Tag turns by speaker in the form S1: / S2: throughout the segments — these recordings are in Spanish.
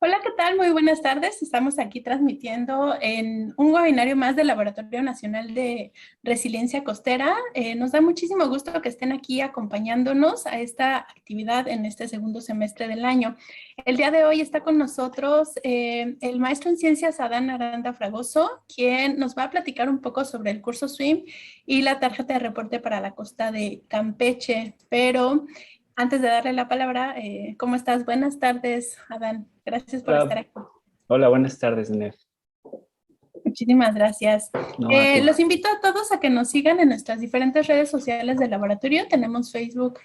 S1: Hola, ¿qué tal? Muy buenas tardes. Estamos aquí transmitiendo en un webinario más del Laboratorio Nacional de Resiliencia Costera. Nos da muchísimo gusto que estén aquí acompañándonos a esta actividad en este segundo semestre del año. El día de hoy está con nosotros el maestro en ciencias Adán Aranda Fragoso, quien nos va a platicar un poco sobre el curso SWIM y la tarjeta de reporte para la costa de Campeche. Pero antes de darle la palabra, ¿cómo estás? Buenas tardes, Adán. Gracias por estar
S2: Hola,
S1: aquí.
S2: hola, buenas tardes, Nef.
S1: Muchísimas gracias.
S2: No, a ti.
S1: Los invito a todos a que nos sigan en nuestras diferentes redes sociales del laboratorio. Tenemos Facebook,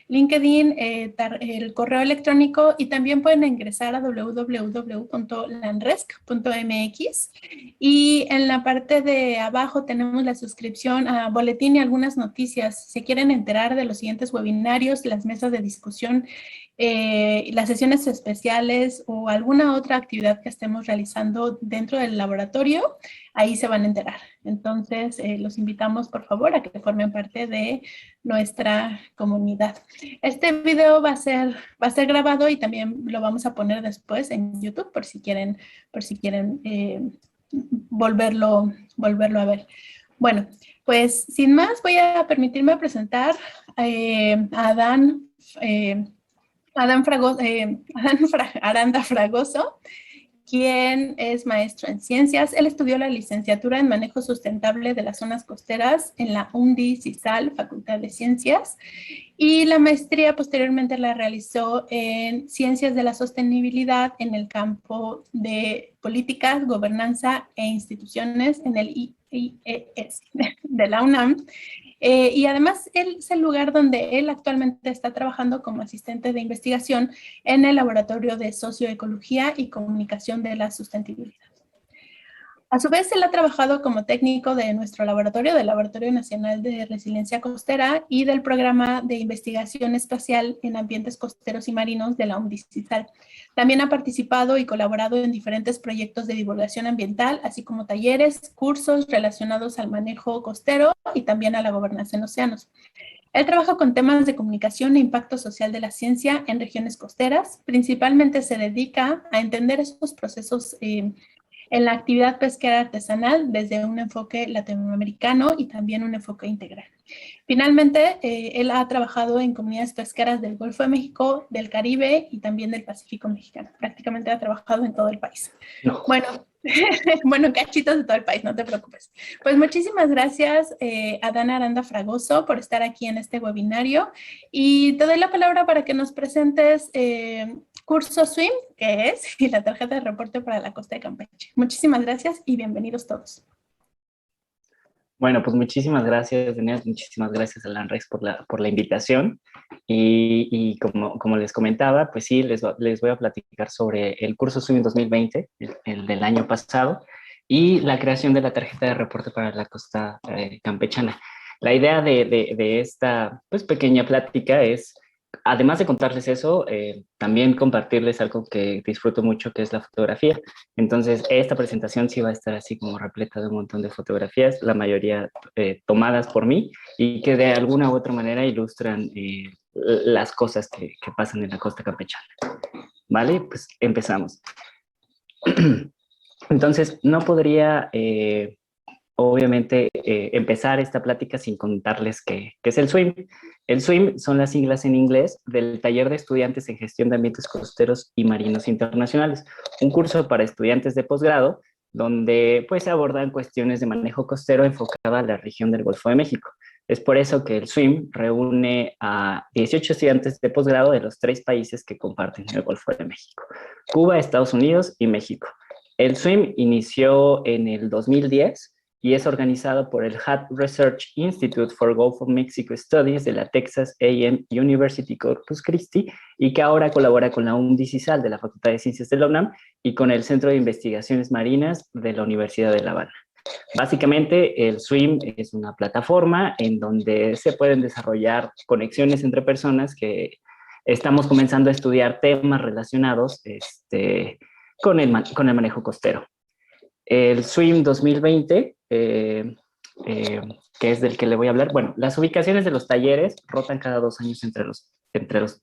S1: LinkedIn, el correo electrónico y también pueden ingresar a www.lanresc.mx y en la parte de abajo tenemos la suscripción a boletín y algunas noticias. Si quieren enterar de los siguientes webinarios, las mesas de discusión, las sesiones especiales o alguna otra actividad que estemos realizando dentro del laboratorio, ahí se van a enterar. Entonces, los invitamos, por favor, a que formen parte de nuestra comunidad. Este video va a ser grabado y también lo vamos a poner después en YouTube por si quieren volverlo a ver. Bueno, pues sin más, voy a permitirme presentar a Adán. Aranda Fragoso, quien es maestro en ciencias. Él estudió la licenciatura en manejo sustentable de las zonas costeras en la UNDI CISAL, Facultad de Ciencias, y la maestría posteriormente la realizó en ciencias de la sostenibilidad en el campo de políticas, gobernanza e instituciones en el IES de la UNAM. Y además es el lugar donde él actualmente está trabajando como asistente de investigación en el Laboratorio de Socioecología y Comunicación de la Sustentabilidad. A su vez, él ha trabajado como técnico de nuestro laboratorio, del Laboratorio Nacional de Resiliencia Costera y del Programa de Investigación Espacial en Ambientes Costeros y Marinos de la UNDICISAL. También ha participado y colaborado en diferentes proyectos de divulgación ambiental, así como talleres, cursos relacionados al manejo costero y también a la gobernación de océanos. Él trabaja con temas de comunicación e impacto social de la ciencia en regiones costeras. Principalmente se dedica a entender esos procesos en la actividad pesquera artesanal desde un enfoque latinoamericano y también un enfoque integral. Finalmente, él ha trabajado en comunidades pesqueras del Golfo de México, del Caribe y también del Pacífico mexicano. Prácticamente ha trabajado en todo el país.
S2: No.
S1: Bueno, bueno, cachitos de todo el país, no te preocupes. Pues muchísimas gracias, Adán Aranda Fragoso, por estar aquí en este webinario. Y te doy la palabra para que nos presentes curso SWIM, que es, y la tarjeta de reporte para la costa de Campeche. Muchísimas gracias y bienvenidos todos.
S2: Bueno, pues muchísimas gracias, Daniel, muchísimas gracias a LANREX por la invitación. Y como les comentaba, pues sí, les voy a platicar sobre el curso SWIM 2020, el del año pasado, y la creación de la tarjeta de reporte para la costa campechana. La idea de esta pues, pequeña plática es, además de contarles eso, también compartirles algo que disfruto mucho, que es la fotografía. Entonces, esta presentación sí va a estar así como repleta de un montón de fotografías, la mayoría tomadas por mí y que de alguna u otra manera ilustran las cosas que pasan en la costa campechana. ¿Vale? Pues empezamos. Entonces, no podría obviamente empezar esta plática sin contarles qué es el SWIM. El SWIM son las siglas en inglés del Taller de Estudiantes en Gestión de Ambientes Costeros y Marinos Internacionales, un curso para estudiantes de posgrado donde pues se abordan cuestiones de manejo costero enfocada a la región del Golfo de México. Es por eso que el SWIM reúne a 18 estudiantes de posgrado de los 3 países que comparten el Golfo de México: Cuba, Estados Unidos y México. El SWIM inició en el 2010 y es organizado por el Hatt Research Institute for Gulf of Mexico Studies de la Texas A&M University Corpus Christi y que ahora colabora con la UNDICISAL de la Facultad de Ciencias de la UNAM y con el Centro de Investigaciones Marinas de la Universidad de La Habana. Básicamente, el SWIM es una plataforma en donde se pueden desarrollar conexiones entre personas que estamos comenzando a estudiar temas relacionados con el manejo costero. El SWIM 2020 que es del que le voy a hablar. Bueno, las ubicaciones de los talleres rotan cada 2 años entre los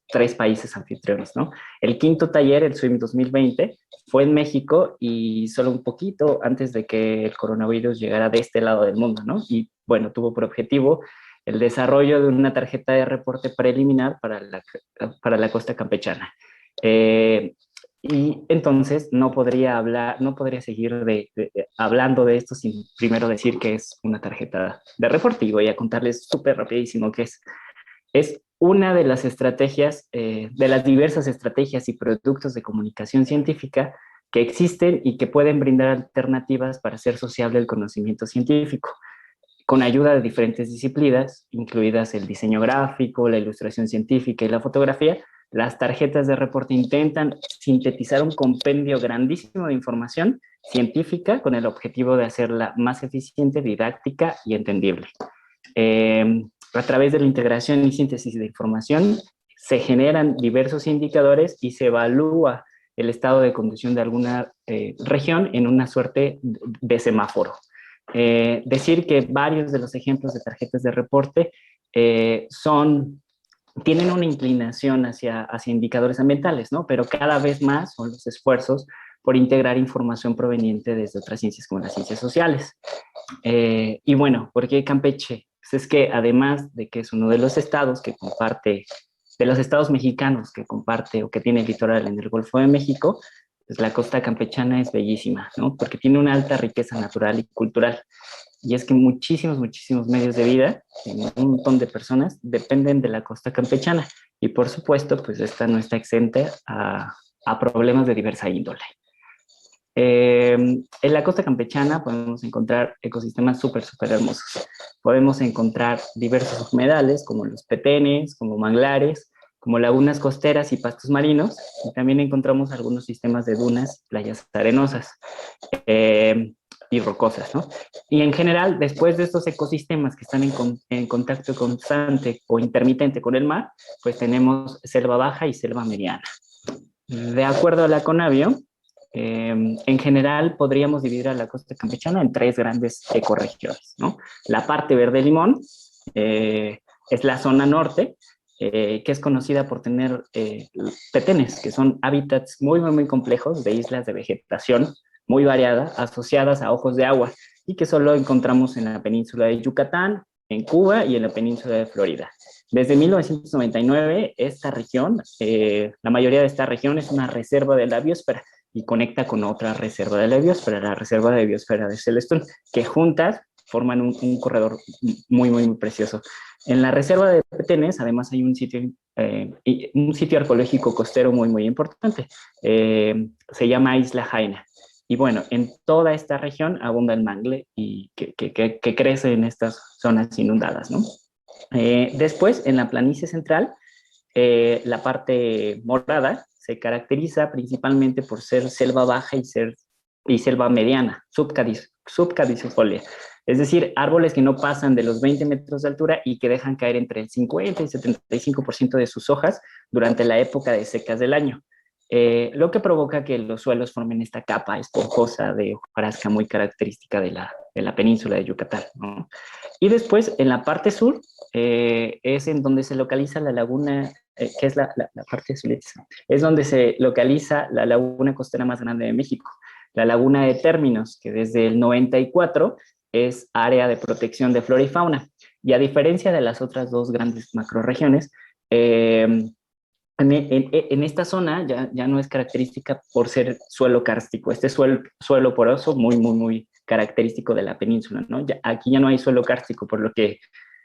S2: 3 países anfitriones, ¿no? El quinto taller, el SWIM 2020, fue en México y solo un poquito antes de que el coronavirus llegara de este lado del mundo, ¿no? Y bueno, tuvo por objetivo el desarrollo de una tarjeta de reporte preliminar para la costa campechana. Y entonces no podría seguir hablando de esto sin primero decir que es una tarjeta de reporte, y voy a contarles súper rapidísimo qué es. Es una de las estrategias, de las diversas estrategias y productos de comunicación científica que existen y que pueden brindar alternativas para hacer sociable el conocimiento científico, con ayuda de diferentes disciplinas, incluidas el diseño gráfico, la ilustración científica y la fotografía. Las tarjetas de reporte intentan sintetizar un compendio grandísimo de información científica con el objetivo de hacerla más eficiente, didáctica y entendible. A través de la integración y síntesis de información se generan diversos indicadores y se evalúa el estado de condición de alguna región en una suerte de semáforo. Decir que varios de los ejemplos de tarjetas de reporte tienen una inclinación hacia indicadores ambientales, ¿no? Pero cada vez más son los esfuerzos por integrar información proveniente desde otras ciencias como las ciencias sociales. Y bueno, ¿por qué Campeche? Pues es que además de que es uno de los estados que comparte, de los estados mexicanos que comparte o que tiene litoral en el Golfo de México, pues la costa campechana es bellísima, ¿no? Porque tiene una alta riqueza natural y cultural. Y es que muchísimos medios de vida, un montón de personas, dependen de la costa campechana. Y por supuesto, pues esta no está exenta a problemas de diversa índole. En la costa campechana podemos encontrar ecosistemas súper hermosos. Podemos encontrar diversos humedales, como los petenes, como manglares, como lagunas costeras y pastos marinos. Y también encontramos algunos sistemas de dunas, playas arenosas y rocosas, ¿no? Y en general, después de estos ecosistemas que están en contacto constante o intermitente con el mar, pues tenemos selva baja y selva mediana. De acuerdo a la Conavio, en general podríamos dividir a la costa campechana en 3 grandes ecorregiones, ¿no? La parte verde limón es la zona norte, que es conocida por tener petenes, que son hábitats muy complejos de islas de vegetación muy variada, asociadas a ojos de agua, y que solo encontramos en la península de Yucatán, en Cuba y en la península de Florida. Desde 1999, esta región, la mayoría de esta región es una reserva de la biosfera y conecta con otra reserva de la biosfera, la reserva de biosfera de Celestún, que juntas forman un corredor muy precioso. En la reserva de Petenes, además, hay un sitio arqueológico costero muy importante. Se llama Isla Jaina. Y bueno, en toda esta región abunda el mangle y que crece en estas zonas inundadas, ¿no? Después, en la planicie central, la parte morada se caracteriza principalmente por ser selva baja y selva mediana, subcadicifolia. Es decir, árboles que no pasan de los 20 metros de altura y que dejan caer entre el 50 y 75% de sus hojas durante la época de secas del año. Lo que provoca que los suelos formen esta capa esponjosa de hojarasca muy característica de la península de Yucatán, ¿no? Y después, en la parte sur, es en donde se localiza la laguna, que es la parte azulita, es donde se localiza la laguna costera más grande de México, la laguna de Términos, que desde el 94 es área de protección de flora y fauna. Y a diferencia de las otras 2 grandes macroregiones, en esta zona ya no es característica por ser suelo kárstico, este suelo poroso muy característico de la península, ¿no? Aquí ya no hay suelo kárstico, por lo que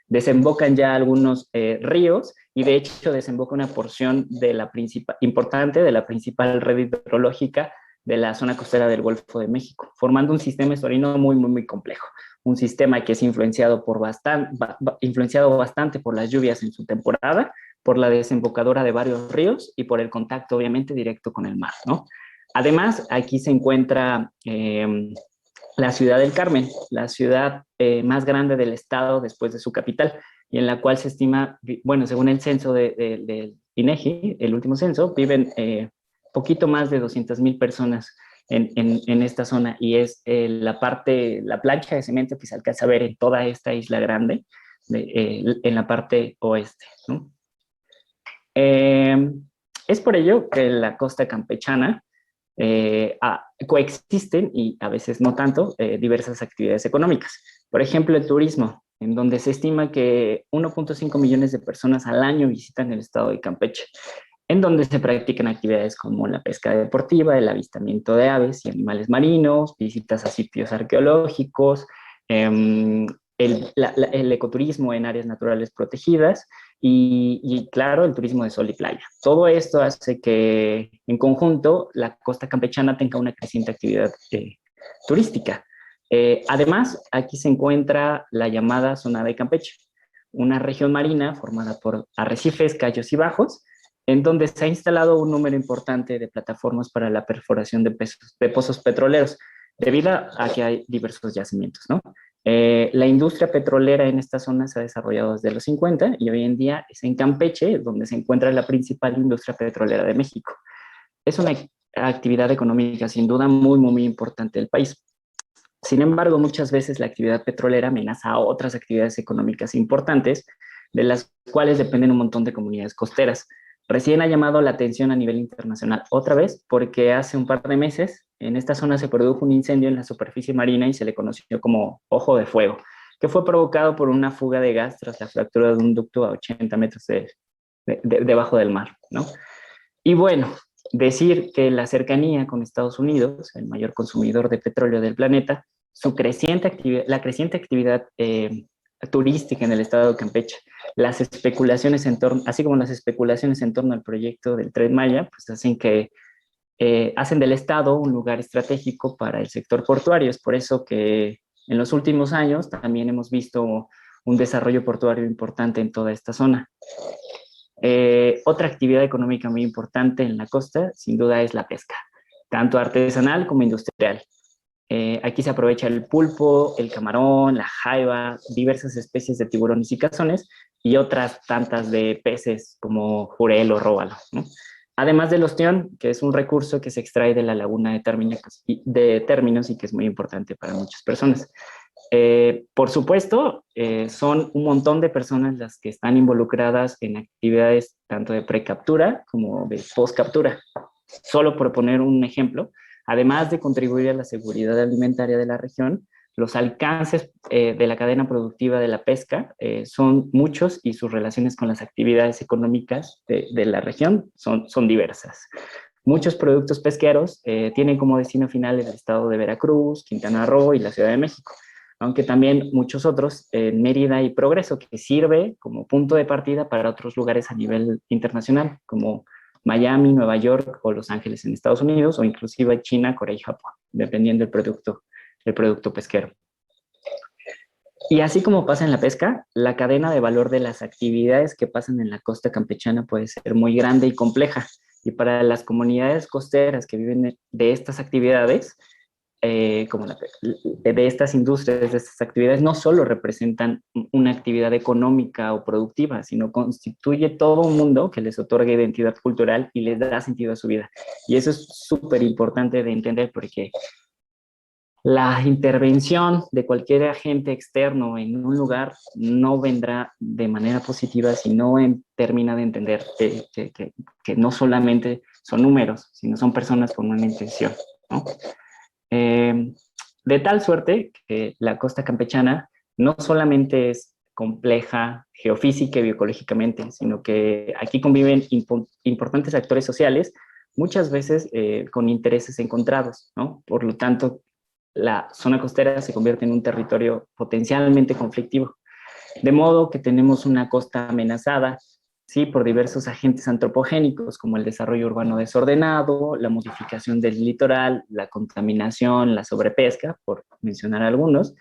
S2: desembocan ya algunos ríos, y de hecho desemboca una porción importante de la principal red hidrológica de la zona costera del Golfo de México, formando un sistema estuarino muy complejo, un sistema que es influenciado bastante por las lluvias en su temporada, por la desembocadura de varios ríos y por el contacto obviamente directo con el mar, ¿no? Además, aquí se encuentra la ciudad del Carmen, la ciudad más grande del estado después de su capital, y en la cual se estima, bueno, según el censo del INEGI, el último censo, viven poquito más de 200,000 personas en esta zona, y es la plancha de cemento que se alcanza a ver en toda esta isla grande, en la parte oeste, ¿no? Es por ello que la costa campechana coexisten, y a veces no tanto, diversas actividades económicas. Por ejemplo, el turismo, en donde se estima que 1.5 millones de personas al año visitan el estado de Campeche, en donde se practican actividades como la pesca deportiva, el avistamiento de aves y animales marinos, visitas a sitios arqueológicos, el ecoturismo en áreas naturales protegidas y, claro, el turismo de sol y playa. Todo esto hace que, en conjunto, la costa campechana tenga una creciente actividad turística. Además, aquí se encuentra la llamada zona de Campeche, una región marina formada por arrecifes, cayos y bajos, en donde se ha instalado un número importante de plataformas para la perforación de pozos petroleros, debido a que hay diversos yacimientos, ¿no? La industria petrolera en esta zona se ha desarrollado desde los 50 y hoy en día es en Campeche donde se encuentra la principal industria petrolera de México. Es una actividad económica sin duda muy, muy importante del país. Sin embargo, muchas veces la actividad petrolera amenaza a otras actividades económicas importantes, de las cuales dependen un montón de comunidades costeras. Recién ha llamado la atención a nivel internacional otra vez, porque hace un par de meses en esta zona se produjo un incendio en la superficie marina y se le conoció como Ojo de Fuego, que fue provocado por una fuga de gas tras la fractura de un ducto a 80 metros debajo del mar, ¿no? Y bueno, decir que la cercanía con Estados Unidos, el mayor consumidor de petróleo del planeta, la creciente actividad turística en el estado de Campeche, las especulaciones así como las especulaciones en torno al proyecto del Tren Maya, pues hacen del estado un lugar estratégico para el sector portuario. Es por eso que en los últimos años también hemos visto un desarrollo portuario importante en toda esta zona. Otra actividad económica muy importante en la costa, sin duda, es la pesca, tanto artesanal como industrial. Aquí se aprovecha el pulpo, el camarón, la jaiba, diversas especies de tiburones y cazones, y otras tantas de peces como jurel o róbalo, ¿no? Además del ostión, que es un recurso que se extrae de la laguna de Términos y que es muy importante para muchas personas. Por supuesto, son un montón de personas las que están involucradas en actividades tanto de precaptura como de postcaptura. Solo por poner un ejemplo, además de contribuir a la seguridad alimentaria de la región, los alcances de la cadena productiva de la pesca son muchos, y sus relaciones con las actividades económicas de la región son diversas. Muchos productos pesqueros tienen como destino final el estado de Veracruz, Quintana Roo y la Ciudad de México, aunque también muchos otros en Mérida y Progreso, que sirve como punto de partida para otros lugares a nivel internacional, como Miami, Nueva York o Los Ángeles en Estados Unidos, o inclusive China, Corea y Japón, dependiendo del producto pesquero. Y así como pasa en la pesca, la cadena de valor de las actividades que pasan en la costa campechana puede ser muy grande y compleja. Y para las comunidades costeras que viven de estas actividades, como de estas industrias, de estas actividades, no solo representan una actividad económica o productiva, sino constituye todo un mundo que les otorga identidad cultural y les da sentido a su vida. Y eso es súper importante de entender, porque la intervención de cualquier agente externo en un lugar no vendrá de manera positiva si no termina de entender que no solamente son números, sino son personas con una intención, ¿no? De tal suerte que la costa campechana no solamente es compleja geofísica y bioecológicamente, sino que aquí conviven importantes actores sociales, muchas veces con intereses encontrados, ¿no? Por lo tanto, la zona costera se convierte en un territorio potencialmente conflictivo, de modo que tenemos una costa amenazada, sí, por diversos agentes antropogénicos, como el desarrollo urbano desordenado, la modificación del litoral, la contaminación, la sobrepesca, por mencionar algunos,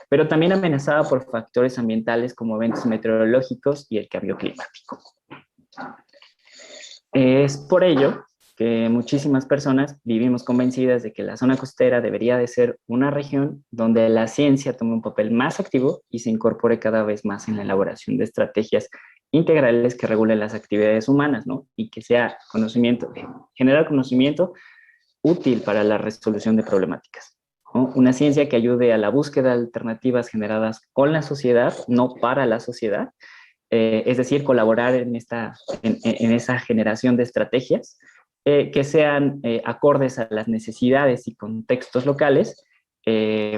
S2: pero también amenazada por factores ambientales como eventos meteorológicos y el cambio climático. Es por ello que muchísimas personas vivimos convencidas de que la zona costera debería de ser una región donde la ciencia tome un papel más activo y se incorpore cada vez más en la elaboración de estrategias integrales que regulen las actividades humanas, ¿no? Y que sea generar conocimiento útil para la resolución de problemáticas, ¿no? Una ciencia que ayude a la búsqueda de alternativas generadas con la sociedad, no para la sociedad, es decir, colaborar en esa generación de estrategias que sean acordes a las necesidades y contextos locales, eh,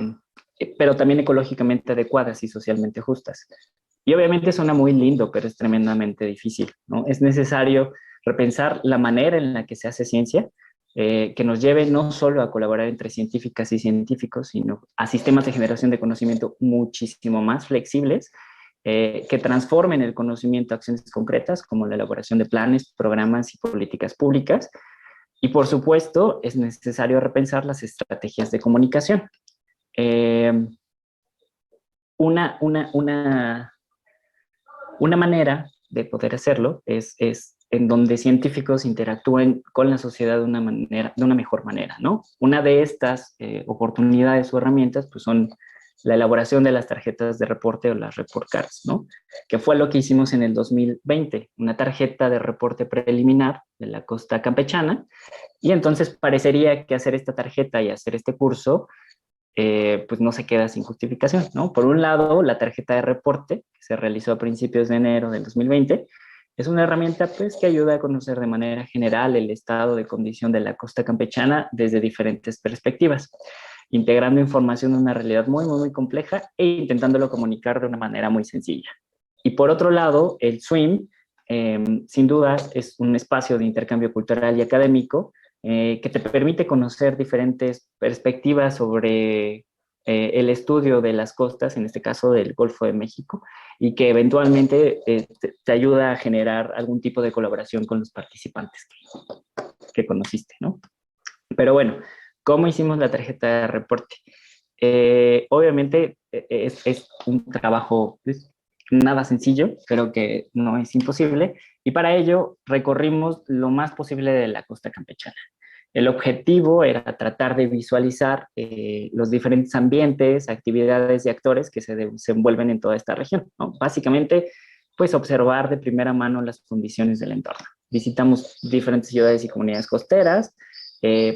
S2: pero también ecológicamente adecuadas y socialmente justas. Y obviamente suena muy lindo, pero es tremendamente difícil, ¿no? Es necesario repensar la manera en la que se hace ciencia, que nos lleve no solo a colaborar entre científicas y científicos, sino a sistemas de generación de conocimiento muchísimo más flexibles, que transformen el conocimiento a acciones concretas, como la elaboración de planes, programas y políticas públicas. Y por supuesto, es necesario repensar las estrategias de comunicación. Eh, una, una, una, una manera de poder hacerlo es en donde científicos interactúen con la sociedad de una mejor manera, ¿no? Una de estas oportunidades o herramientas pues son la elaboración de las tarjetas de reporte o las report cards, ¿no? Que fue lo que hicimos en el 2020, una tarjeta de reporte preliminar de la costa campechana, y entonces parecería que hacer esta tarjeta y hacer este curso pues no se queda sin justificación, ¿no? Por un lado, la tarjeta de reporte, que se realizó a principios de enero del 2020, es una herramienta pues, que ayuda a conocer de manera general el estado de condición de la costa campechana desde diferentes perspectivas, integrando información en una realidad muy, muy, muy compleja e intentándolo comunicar de una manera muy sencilla. Y por otro lado, el SWIM, sin dudas, es un espacio de intercambio cultural y académico que te permite conocer diferentes perspectivas sobre el estudio de las costas, en este caso del Golfo de México, y que eventualmente te ayuda a generar algún tipo de colaboración con los participantes que conociste, ¿no? Pero bueno, ¿cómo hicimos la tarjeta de reporte? Obviamente es un trabajo pues, nada sencillo, pero que no es imposible, y para ello recorrimos lo más posible de la costa campechana. El objetivo era tratar de visualizar los diferentes ambientes, actividades y actores que se desenvuelven en toda esta región, ¿no? Básicamente, pues observar de primera mano las condiciones del entorno. Visitamos diferentes ciudades y comunidades costeras,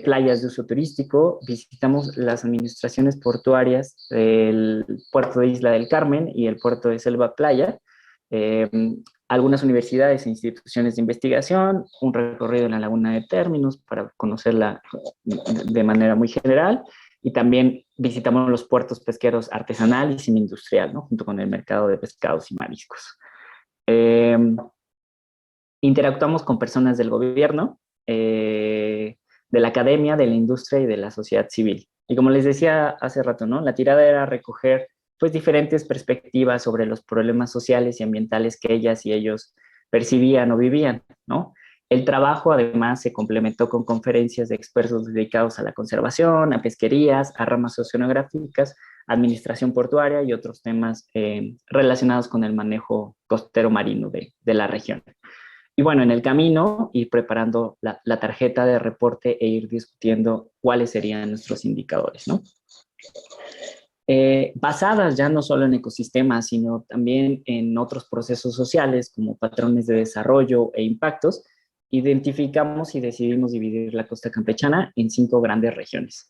S2: playas de uso turístico, visitamos las administraciones portuarias del puerto de Isla del Carmen y el puerto de Selva Playa, eh, algunas universidades e instituciones de investigación, un recorrido en la laguna de Términos para conocerla de manera muy general, y también visitamos los puertos pesqueros artesanal y semi-industrial, ¿no? Junto con el mercado de pescados y mariscos. Interactuamos con personas del gobierno, de la academia, de la industria y de la sociedad civil. Y como les decía hace rato, ¿no? La tirada era recoger pues diferentes perspectivas sobre los problemas sociales y ambientales que ellas y ellos percibían o vivían, ¿no? El trabajo además se complementó con conferencias de expertos dedicados a la conservación, a pesquerías, a ramas oceanográficas, administración portuaria y otros temas relacionados con el manejo costero marino de la región. Y bueno, en el camino ir preparando la tarjeta de reporte e ir discutiendo cuáles serían nuestros indicadores, ¿no? Basadas ya no solo en ecosistemas, sino también en otros procesos sociales como patrones de desarrollo e impactos, identificamos y decidimos dividir la costa campechana en 5 grandes regiones.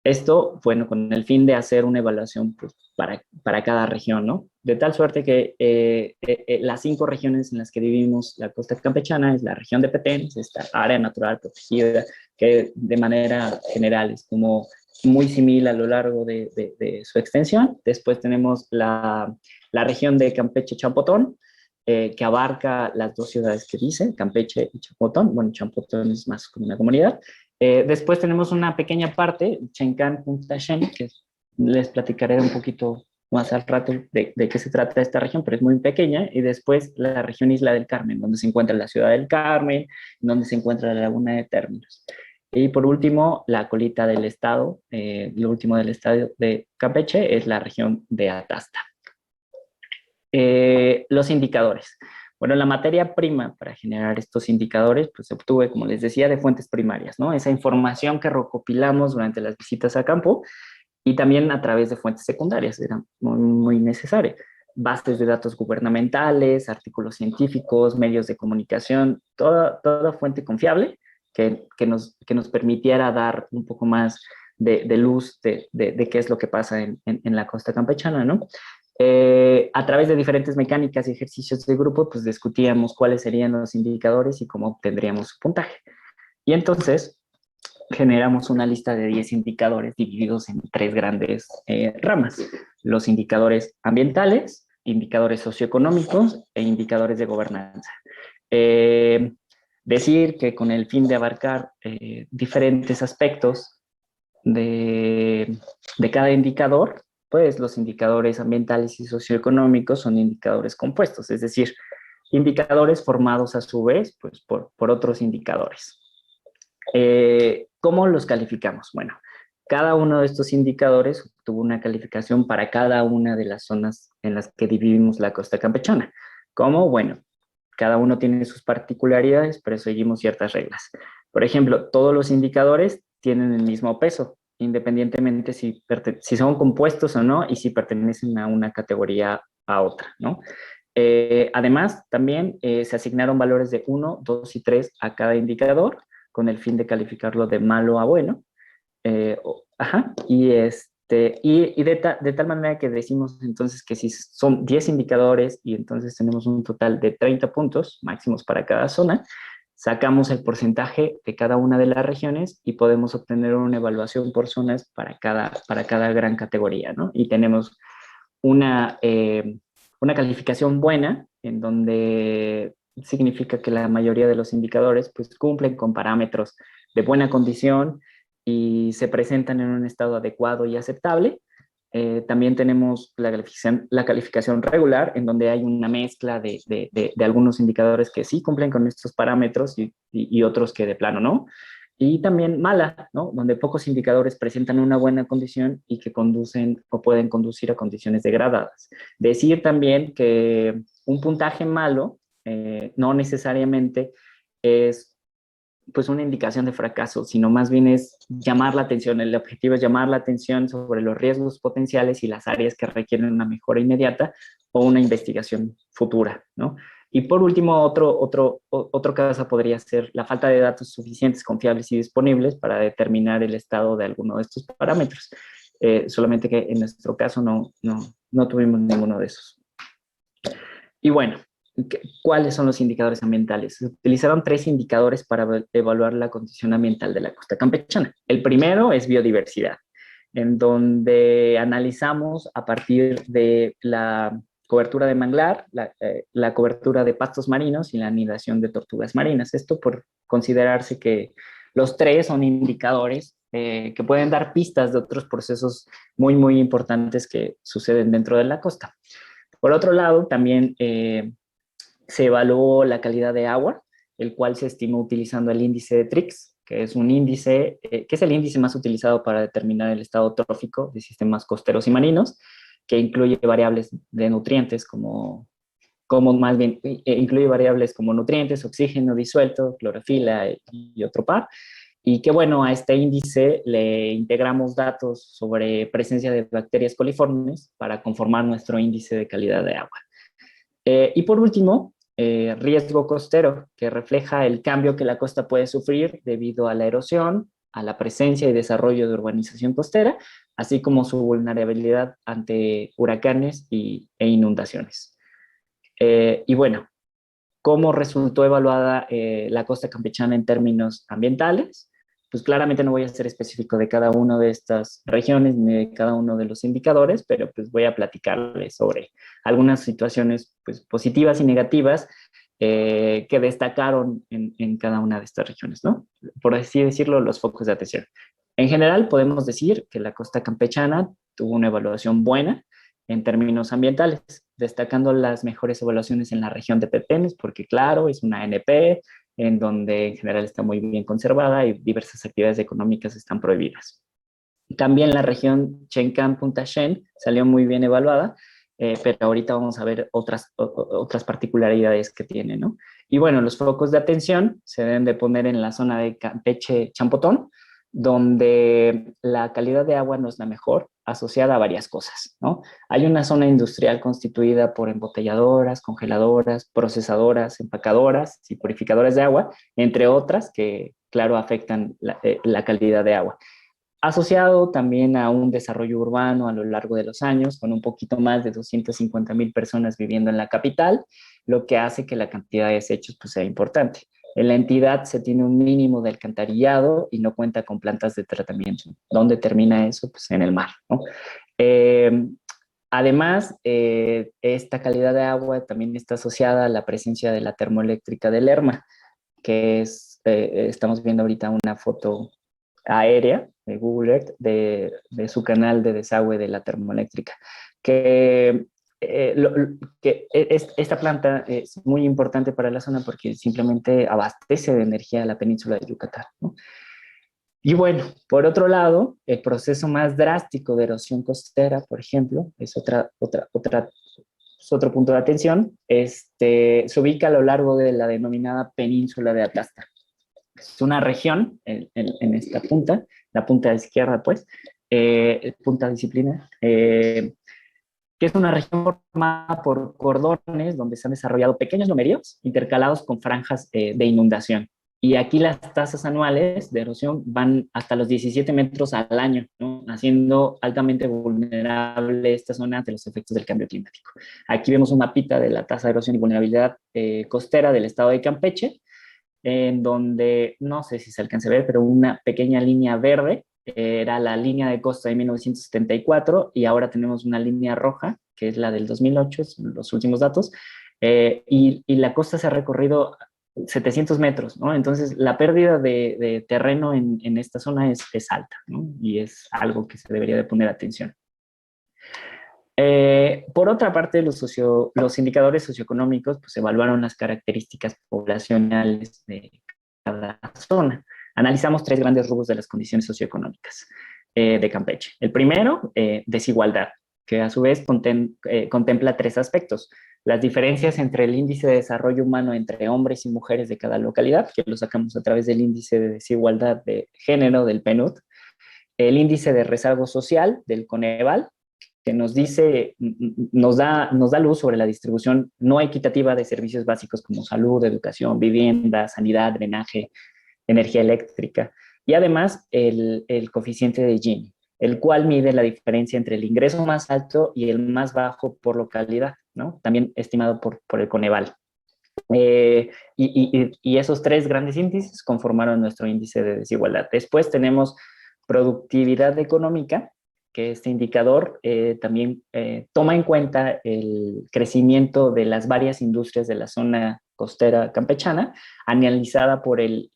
S2: Esto, bueno, con el fin de hacer una evaluación pues, para cada región, ¿no? De tal suerte que las 5 regiones en las que vivimos la costa campechana es la región de Petén, esta área natural protegida, que de manera general es como muy similar a lo largo de su extensión. Después tenemos la región de Campeche-Champotón, que abarca las 2 ciudades que dice, Campeche y Champotón. Bueno, Champotón es más como una comunidad. Después tenemos una pequeña parte, Chencán, Punta Shen, que les platicaré un poquito más al rato de qué se trata esta región, pero es muy pequeña. Y después la región Isla del Carmen, donde se encuentra la ciudad del Carmen, donde se encuentra la laguna de Términos. Y por último, la colita del estado, lo último del estado de Campeche es la región de Atasta. Los indicadores. Bueno, la materia prima para generar estos indicadores, pues se obtuve, como les decía, de fuentes primarias, ¿no? Esa información que recopilamos durante las visitas a campo y también a través de fuentes secundarias, era muy, muy necesario. Bases de datos gubernamentales, artículos científicos, medios de comunicación, toda fuente confiable que nos permitiera dar un poco más de luz de qué es lo que pasa en la costa campechana, ¿no? A través de diferentes mecánicas y ejercicios de grupo, pues discutíamos cuáles serían los indicadores y cómo obtendríamos su puntaje. Y entonces generamos una lista de 10 indicadores divididos en tres grandes ramas. Los indicadores ambientales, indicadores socioeconómicos e indicadores de gobernanza. Decir que con el fin de abarcar diferentes aspectos de cada indicador, pues los indicadores ambientales y socioeconómicos son indicadores compuestos, es decir, indicadores formados a su vez pues, por otros indicadores. ¿Cómo los calificamos? Bueno, cada uno de estos indicadores tuvo una calificación para cada una de las zonas en las que dividimos la costa campechana. ¿Cómo? Bueno, cada uno tiene sus particularidades, pero seguimos ciertas reglas. Por ejemplo, todos los indicadores tienen el mismo peso, independientemente si son compuestos o no y si pertenecen a una categoría a otra, ¿no? Además, también se asignaron valores de 1, 2 y 3 a cada indicador con el fin de calificarlo de malo a bueno. Y de tal manera que decimos entonces que si son 10 indicadores y entonces tenemos un total de 30 puntos máximos para cada zona, sacamos el porcentaje de cada una de las regiones y podemos obtener una evaluación por zonas para cada gran categoría, ¿no? Y tenemos una calificación buena en donde significa que la mayoría de los indicadores pues cumplen con parámetros de buena condición y se presentan en un estado adecuado y aceptable. También tenemos la calificación regular, en donde hay una mezcla de algunos indicadores que sí cumplen con estos parámetros y otros que de plano no. Y también mala, ¿no? Donde pocos indicadores presentan una buena condición y que conducen o pueden conducir a condiciones degradadas. Decir también que un puntaje malo no necesariamente es pues una indicación de fracaso, sino más bien es llamar la atención. El objetivo es llamar la atención sobre los riesgos potenciales y las áreas que requieren una mejora inmediata o una investigación futura, ¿no? Y por último, otro caso podría ser la falta de datos suficientes, confiables y disponibles para determinar el estado de alguno de estos parámetros. Solamente que en nuestro caso no tuvimos ninguno de esos. Y bueno, ¿cuáles son los indicadores ambientales? Se utilizaron 3 indicadores para evaluar la condición ambiental de la costa campechana. El primero es biodiversidad, en donde analizamos a partir de la cobertura de manglar, la cobertura de pastos marinos y la anidación de tortugas marinas. Esto por considerarse que los 3 son indicadores que pueden dar pistas de otros procesos muy, muy importantes que suceden dentro de la costa. Por otro lado, también se evaluó la calidad de agua, el cual se estimó utilizando el índice de TRIX, que es un índice, que es el índice más utilizado para determinar el estado trófico de sistemas costeros y marinos, que incluye variables de nutrientes incluye variables como nutrientes, oxígeno disuelto, clorofila y otro par. Y que bueno, a este índice le integramos datos sobre presencia de bacterias coliformes para conformar nuestro índice de calidad de agua. Y por último, riesgo costero, que refleja el cambio que la costa puede sufrir debido a la erosión, a la presencia y desarrollo de urbanización costera, así como su vulnerabilidad ante huracanes e inundaciones. Y bueno, ¿cómo resultó evaluada la costa campechana en términos ambientales? Pues claramente no voy a ser específico de cada una de estas regiones ni de cada uno de los indicadores, pero pues voy a platicarles sobre algunas situaciones pues, positivas y negativas que destacaron en cada una de estas regiones, ¿no? Por así decirlo, los focos de atención. En general, podemos decir que la costa campechana tuvo una evaluación buena en términos ambientales, destacando las mejores evaluaciones en la región de Petenes, porque claro, es una ANP, en donde en general está muy bien conservada y diversas actividades económicas están prohibidas. También la región Chencán-Punta Shen salió muy bien evaluada, pero ahorita vamos a ver otras particularidades que tiene, ¿no? Y bueno, los focos de atención se deben de poner en la zona de Campeche-Champotón, donde la calidad de agua no es la mejor, asociada a varias cosas, ¿no? Hay una zona industrial constituida por embotelladoras, congeladoras, procesadoras, empacadoras y purificadoras de agua, entre otras que claro, afectan la calidad de agua. Asociado también a un desarrollo urbano a lo largo de los años, con un poquito más de 250,000 personas viviendo en la capital, lo que hace que la cantidad de desechos pues, sea importante. En la entidad se tiene un mínimo de alcantarillado y no cuenta con plantas de tratamiento. ¿Dónde termina eso? Pues en el mar, ¿no? Además, esta calidad de agua también está asociada a la presencia de la termoeléctrica de Lerma, que es, estamos viendo ahorita una foto aérea de Google Earth de su canal de desagüe de la termoeléctrica, que, esta planta es muy importante para la zona porque simplemente abastece de energía a la península de Yucatán, ¿no? Y bueno, por otro lado, el proceso más drástico de erosión costera, por ejemplo, es otro punto de atención, se ubica a lo largo de la denominada península de Atasta. Es una región en esta punta, la punta izquierda, pues, punta disciplina, que es una región formada por cordones donde se han desarrollado pequeños lomeríos intercalados con franjas de inundación. Y aquí las tasas anuales de erosión van hasta los 17 metros al año, ¿no? Haciendo altamente vulnerable esta zona ante los efectos del cambio climático. Aquí vemos un mapita de la tasa de erosión y vulnerabilidad costera del estado de Campeche, en donde, no sé si se alcanza a ver, pero una pequeña línea verde era la línea de costa de 1974 y ahora tenemos una línea roja, que es la del 2008, los últimos datos, y la costa se ha recorrido 700 metros, ¿no? Entonces, la pérdida de terreno en esta zona es alta, ¿no? Y es algo que se debería de poner atención. Por otra parte, los indicadores socioeconómicos pues, evaluaron las características poblacionales de cada zona. Analizamos 3 grandes rubros de las condiciones socioeconómicas de Campeche. El primero, desigualdad, que a su vez contempla 3 aspectos. Las diferencias entre el índice de desarrollo humano entre hombres y mujeres de cada localidad, que lo sacamos a través del índice de desigualdad de género del PNUD, el índice de rezago social del Coneval, que nos dice, nos da luz sobre la distribución no equitativa de servicios básicos como salud, educación, vivienda, sanidad, drenaje, energía eléctrica. Y además el coeficiente de Gini, el cual mide la diferencia entre el ingreso más alto y el más bajo por localidad, ¿no? También estimado por el Coneval. Y esos 3 grandes índices conformaron nuestro índice de desigualdad. Después tenemos productividad económica, que este indicador también toma en cuenta el crecimiento de las varias industrias de la zona costera campechana, analizada por el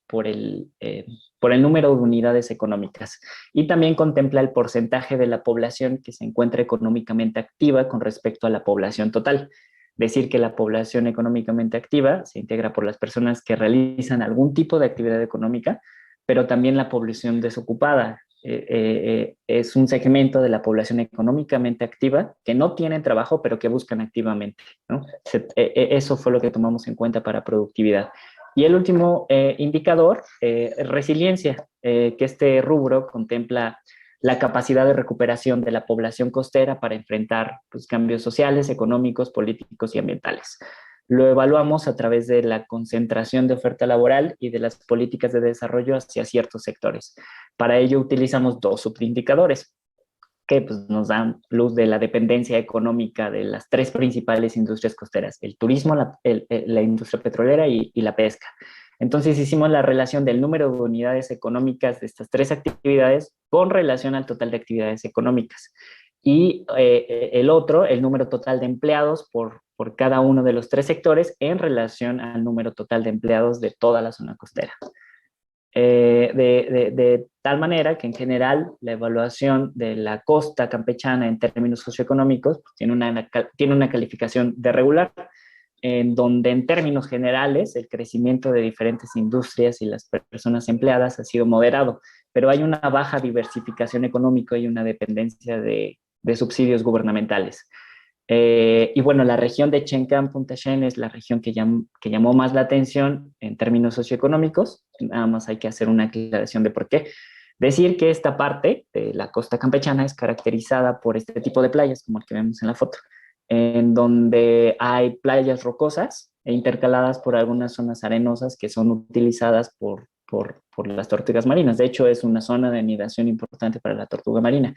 S2: número de unidades económicas. Y también contempla el porcentaje de la población que se encuentra económicamente activa con respecto a la población total. Decir que la población económicamente activa se integra por las personas que realizan algún tipo de actividad económica, pero también la población desocupada. Es un segmento de la población económicamente activa que no tienen trabajo, pero que buscan activamente, ¿no? Eso fue lo que tomamos en cuenta para productividad. Y el último indicador, resiliencia, que este rubro contempla la capacidad de recuperación de la población costera para enfrentar pues, cambios sociales, económicos, políticos y ambientales. Lo evaluamos a través de la concentración de oferta laboral y de las políticas de desarrollo hacia ciertos sectores. Para ello utilizamos 2 subindicadores que pues, nos dan luz de la dependencia económica de las 3 principales industrias costeras, el turismo, la industria petrolera y la pesca. Entonces hicimos la relación del número de unidades económicas de estas 3 actividades con relación al total de actividades económicas. Y el otro, el número total de empleados por cada uno de los 3 sectores en relación al número total de empleados de toda la zona costera. De tal manera que en general la evaluación de la costa campechana en términos socioeconómicos pues, tiene una calificación de regular, en donde en términos generales el crecimiento de diferentes industrias y las personas empleadas ha sido moderado, pero hay una baja diversificación económica y una dependencia de subsidios gubernamentales. Y bueno, la región de Chencán, Punta Shen es la región que llamó más la atención en términos socioeconómicos. Nada más hay que hacer una aclaración de por qué. Decir que esta parte de la costa campechana es caracterizada por este tipo de playas, como el que vemos en la foto, en donde hay playas rocosas e intercaladas por algunas zonas arenosas que son utilizadas por por las tortugas marinas. De hecho, es una zona de anidación importante para la tortuga marina.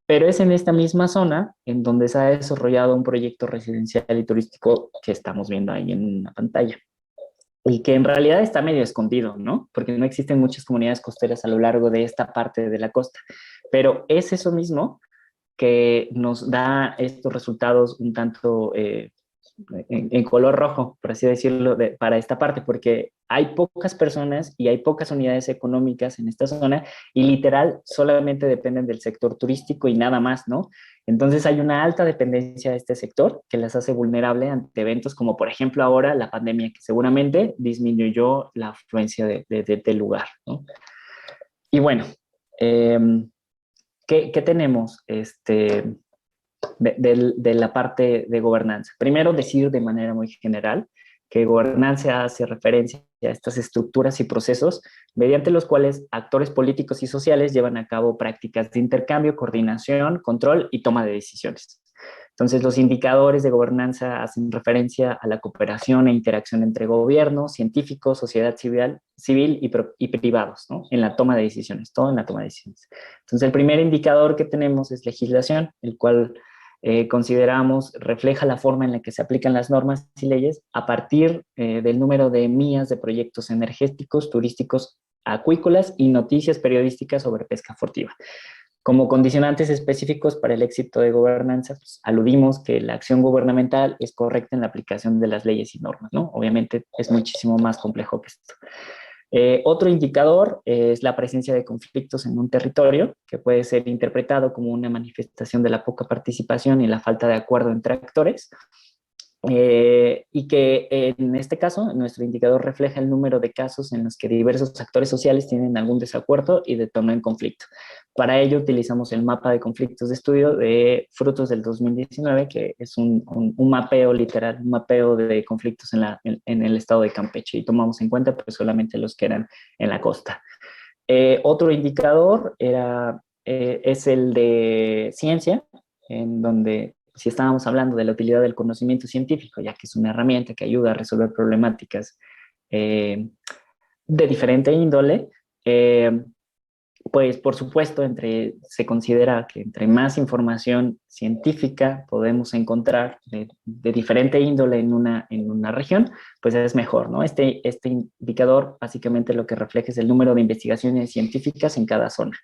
S2: Pero es en esta misma zona en donde se ha desarrollado un proyecto residencial y turístico que estamos viendo ahí en la pantalla. Y que en realidad está medio escondido, ¿no? Porque no existen muchas comunidades costeras a lo largo de esta parte de la costa. Pero es eso mismo que nos da estos resultados un tanto en color rojo, por así decirlo, para esta parte, porque hay pocas personas y hay pocas unidades económicas en esta zona y literal solamente dependen del sector turístico y nada más, ¿no? Entonces hay una alta dependencia de este sector que las hace vulnerable ante eventos como por ejemplo ahora la pandemia, que seguramente disminuyó la afluencia del lugar, ¿no? Y bueno, eh, ¿qué tenemos? De la parte de gobernanza. Primero, decir de manera muy general que gobernanza hace referencia a estas estructuras y procesos mediante los cuales actores políticos y sociales llevan a cabo prácticas de intercambio, coordinación, control y toma de decisiones. Entonces, los indicadores de gobernanza hacen referencia a la cooperación e interacción entre gobierno, científicos, sociedad civil y privados, ¿no? En la toma de decisiones, todo en la toma de decisiones. Entonces, el primer indicador que tenemos es legislación, el cual consideramos refleja la forma en la que se aplican las normas y leyes a partir del número de millas de proyectos energéticos, turísticos, acuícolas y noticias periodísticas sobre pesca furtiva. Como condicionantes específicos para el éxito de gobernanza, pues, aludimos que la acción gubernamental es correcta en la aplicación de las leyes y normas, ¿no? Obviamente es muchísimo más complejo que esto. Otro indicador es la presencia de conflictos en un territorio, que puede ser interpretado como una manifestación de la poca participación y la falta de acuerdo entre actores, y que en este caso nuestro indicador refleja el número de casos en los que diversos actores sociales tienen algún desacuerdo y detonan conflicto. Para ello utilizamos el mapa de conflictos de estudio de Frutos del 2019, que es un mapeo literal, un mapeo de conflictos en el estado de Campeche, y tomamos en cuenta pues solamente los que eran en la costa. Otro indicador es el de ciencia, en donde si estábamos hablando de la utilidad del conocimiento científico, ya que es una herramienta que ayuda a resolver problemáticas de diferente índole, pues por supuesto se considera que entre más información científica podemos encontrar de diferente índole en una región, pues es mejor, ¿no? Este indicador básicamente lo que refleja es el número de investigaciones científicas en cada zona.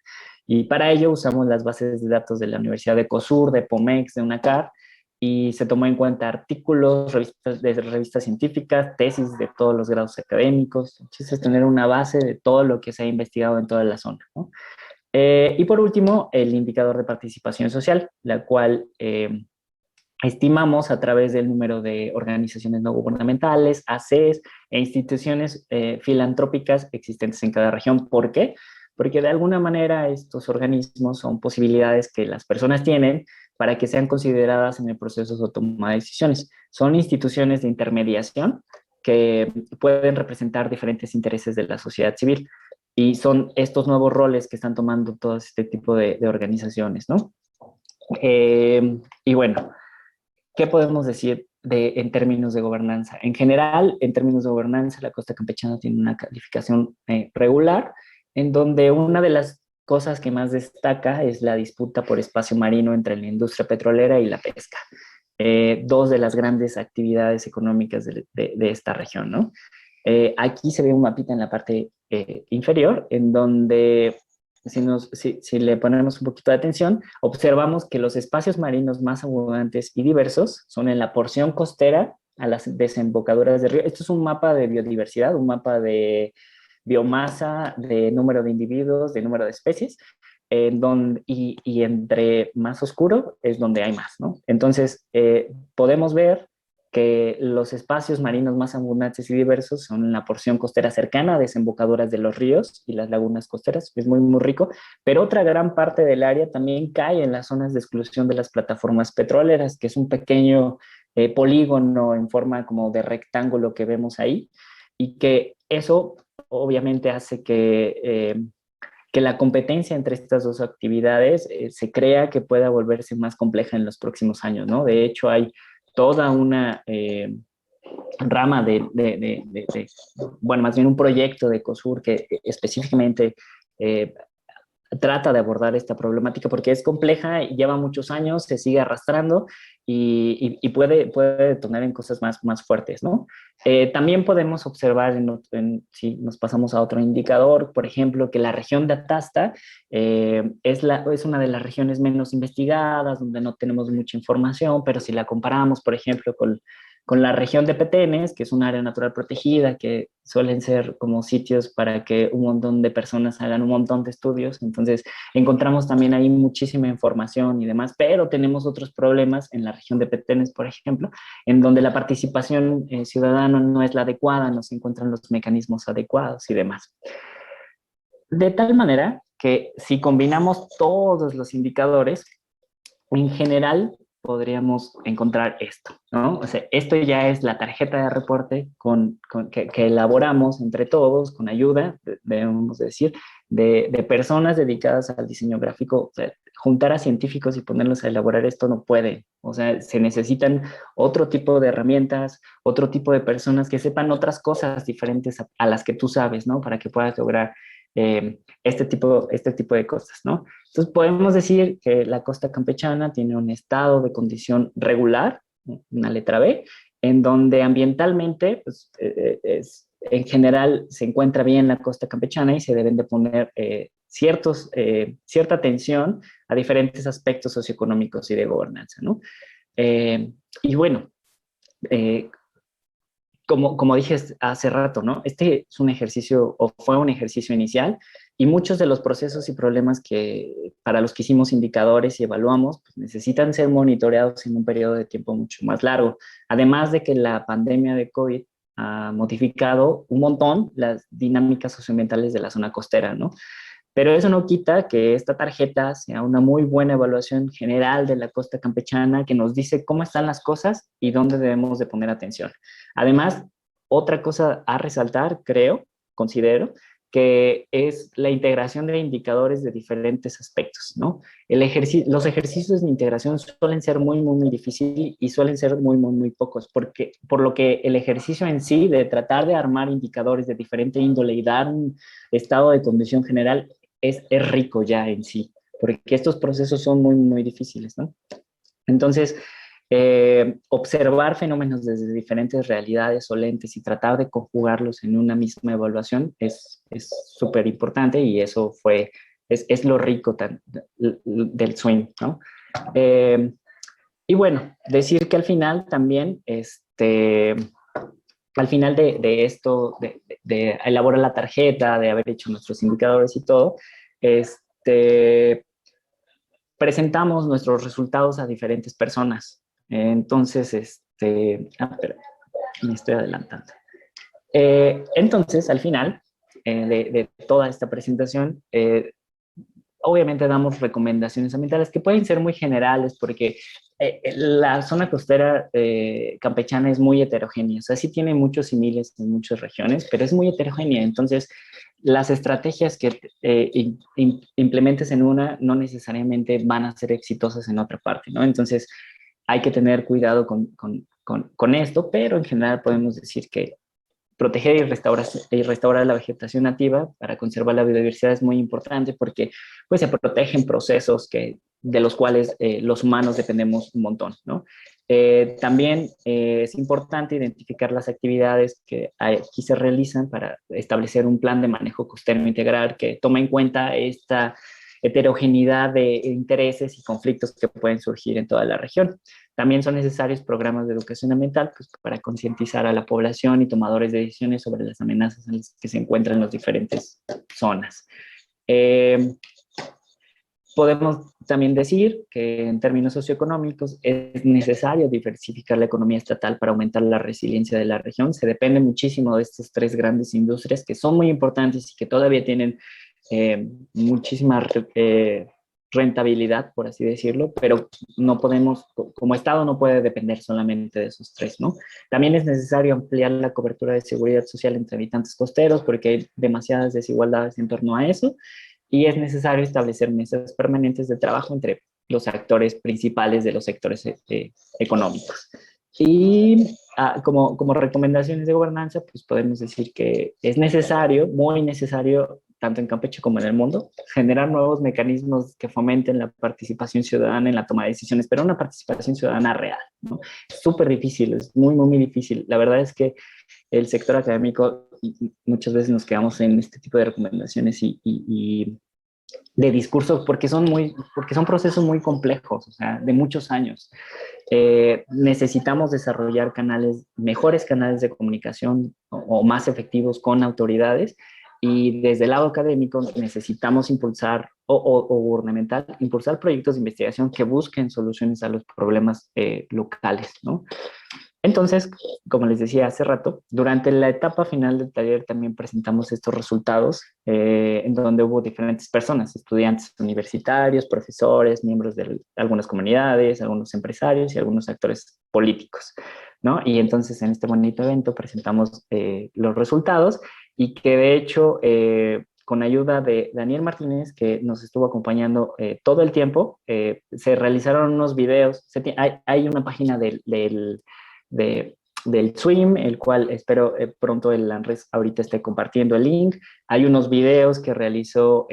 S2: Y para ello usamos las bases de datos de la Universidad de COSUR, de POMEX, de UNACAR, y se tomó en cuenta artículos, revistas científicas, tesis de todos los grados académicos. Entonces, es tener una base de todo lo que se ha investigado en toda la zona, ¿no? Y por último, el indicador de participación social, la cual estimamos a través del número de organizaciones no gubernamentales, ACES e instituciones filantrópicas existentes en cada región. ¿Por qué? Porque de alguna manera estos organismos son posibilidades que las personas tienen para que sean consideradas en el proceso de toma de decisiones. Son instituciones de intermediación que pueden representar diferentes intereses de la sociedad civil, y son estos nuevos roles que están tomando todo este tipo de organizaciones, ¿no? Y bueno, ¿qué podemos decir en términos de gobernanza? En general, en términos de gobernanza, la costa campechana tiene una calificación regular, en donde una de las cosas que más destaca es la disputa por espacio marino entre la industria petrolera y la pesca. Dos de las grandes actividades económicas de esta región, ¿no? Aquí se ve un mapita en la parte inferior, en donde si le ponemos un poquito de atención, observamos que los espacios marinos más abundantes y diversos son en la porción costera a las desembocaduras de río. Esto es un mapa de biodiversidad, un mapa de biomasa, de número de individuos, de número de especies, y entre más oscuro es donde hay más, ¿no? Entonces, podemos ver que los espacios marinos más abundantes y diversos son en la porción costera cercana a desembocaduras de los ríos y las lagunas costeras, es muy, muy rico, pero otra gran parte del área también cae en las zonas de exclusión de las plataformas petroleras, que es un pequeño polígono en forma como de rectángulo que vemos ahí, y que eso obviamente hace que la competencia entre estas dos actividades se crea que pueda volverse más compleja en los próximos años, ¿no? De hecho, hay toda una rama bueno, más bien un proyecto de ECOSUR que específicamente trata de abordar esta problemática porque es compleja y lleva muchos años, se sigue arrastrando y puede detonar en cosas más fuertes, ¿no? También podemos observar, si nos pasamos a otro indicador, por ejemplo, que la región de Atasta es una de las regiones menos investigadas, donde no tenemos mucha información, pero si la comparamos, por ejemplo, con la región de Petenes, que es un área natural protegida, que suelen ser como sitios para que un montón de personas hagan un montón de estudios. Entonces, encontramos también ahí muchísima información y demás, pero tenemos otros problemas en la región de Petenes, por ejemplo, en donde la participación ciudadana no es la adecuada, no se encuentran los mecanismos adecuados y demás. De tal manera que si combinamos todos los indicadores, en general podríamos encontrar esto, ¿no? O sea, esto ya es la tarjeta de reporte que elaboramos entre todos, con ayuda, debemos decir, de personas dedicadas al diseño gráfico. O sea, juntar a científicos y ponerlos a elaborar esto no puede. O sea, se necesitan otro tipo de herramientas, otro tipo de personas que sepan otras cosas diferentes a las que tú sabes, ¿no? Para que puedas lograr este tipo de cosas, ¿no? Entonces podemos decir que la costa campechana tiene un estado de condición regular, una letra B, en donde ambientalmente, pues, en general se encuentra bien la costa campechana y se deben de poner cierta atención a diferentes aspectos socioeconómicos y de gobernanza, ¿no? Y bueno, como dije hace rato, ¿no? Este es un ejercicio, o fue un ejercicio inicial, y muchos de los procesos y problemas para los que hicimos indicadores y evaluamos, pues necesitan ser monitoreados en un periodo de tiempo mucho más largo. Además de que la pandemia de COVID ha modificado un montón las dinámicas socioambientales de la zona costera, ¿no? Pero eso no quita que esta tarjeta sea una muy buena evaluación general de la costa campechana que nos dice cómo están las cosas y dónde debemos de poner atención. Además, otra cosa a resaltar, considero, que es la integración de indicadores de diferentes aspectos, ¿no? Los ejercicios de integración suelen ser muy difíciles y suelen ser muy pocos, por lo que el ejercicio en sí de tratar de armar indicadores de diferente índole y dar un estado de condición general es rico ya en sí, porque estos procesos son muy difíciles, ¿no? Entonces, observar fenómenos desde diferentes realidades o lentes y tratar de conjugarlos en una misma evaluación es súper importante y eso es lo rico del swing, ¿no? Y bueno, decir que al final también, al final de esto, de elaborar la tarjeta, de haber hecho nuestros indicadores y todo, presentamos nuestros resultados a diferentes personas. Entonces, pero me estoy adelantando. Entonces, al final de toda esta presentación, obviamente damos recomendaciones ambientales que pueden ser muy generales porque la zona costera campechana es muy heterogénea, o sea, sí tiene muchos similes en muchas regiones, pero es muy heterogénea, entonces las estrategias que implementes en una no necesariamente van a ser exitosas en otra parte, ¿no? Entonces hay que tener cuidado con esto, pero en general podemos decir que proteger y restaurar la vegetación nativa para conservar la biodiversidad es muy importante porque pues, se protegen procesos de los cuales los humanos dependemos un montón, ¿no? También es importante identificar las actividades que aquí se realizan para establecer un plan de manejo costero integral que tome en cuenta esta heterogeneidad de intereses y conflictos que pueden surgir en toda la región. También son necesarios programas de educación ambiental pues, para concientizar a la población y tomadores de decisiones sobre las amenazas en las que se encuentran las diferentes zonas. Podemos también decir que en términos socioeconómicos es necesario diversificar la economía estatal para aumentar la resiliencia de la región. Se depende muchísimo de estas tres grandes industrias que son muy importantes y que todavía tienen muchísima rentabilidad, por así decirlo, pero no podemos, como Estado no puede depender solamente de esos tres, ¿no? También es necesario ampliar la cobertura de seguridad social entre habitantes costeros porque hay demasiadas desigualdades en torno a eso y es necesario establecer mesas permanentes de trabajo entre los actores principales de los sectores económicos. Y como recomendaciones de gobernanza, pues podemos decir que es necesario, muy necesario, tanto en Campeche como en el mundo, generar nuevos mecanismos que fomenten la participación ciudadana en la toma de decisiones, pero una participación ciudadana real, ¿no? Es súper difícil, es muy, muy, muy difícil. La verdad es que el sector académico muchas veces nos quedamos en este tipo de recomendaciones y de discurso porque son procesos muy complejos, o sea, de muchos años. Necesitamos desarrollar mejores canales de comunicación o más efectivos con autoridades, y desde el lado académico necesitamos impulsar o gubernamental, impulsar proyectos de investigación que busquen soluciones a los problemas locales, ¿no? Entonces, como les decía hace rato, durante la etapa final del taller también presentamos estos resultados, en donde hubo diferentes personas, estudiantes universitarios, profesores, miembros de algunas comunidades, algunos empresarios y algunos actores políticos, ¿no? Y entonces en este bonito evento presentamos los resultados, y que de hecho, con ayuda de Daniel Martínez, que nos estuvo acompañando todo el tiempo, se realizaron unos videos. Hay una página de, del SWIM, el cual espero pronto el Andrés ahorita esté compartiendo el link. Hay unos videos que realizó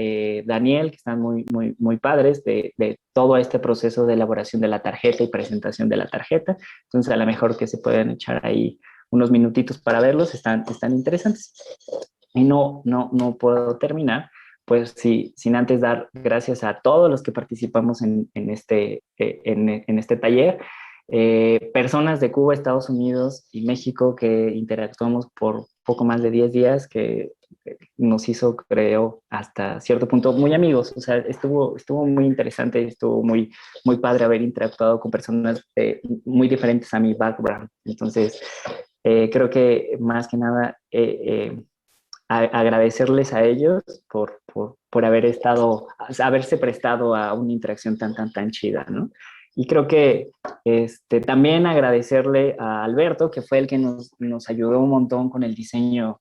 S2: Daniel, que están muy, muy, muy padres, de todo este proceso de elaboración de la tarjeta y presentación de la tarjeta. Entonces, a lo mejor que se pueden echar ahí unos minutitos para verlos, están interesantes. Y no puedo terminar, pues sí, sin antes dar gracias a todos los que participamos en este taller, personas de Cuba, Estados Unidos y México que interactuamos por poco más de 10 días, que nos hizo, creo, hasta cierto punto muy amigos. O sea, estuvo muy interesante, estuvo muy, muy padre haber interactuado con personas muy diferentes a mi background. Entonces, creo que más que nada agradecerles a ellos por haberse prestado a una interacción tan chida, ¿no? Y creo que también agradecerle a Alberto, que fue el que nos ayudó un montón con el diseño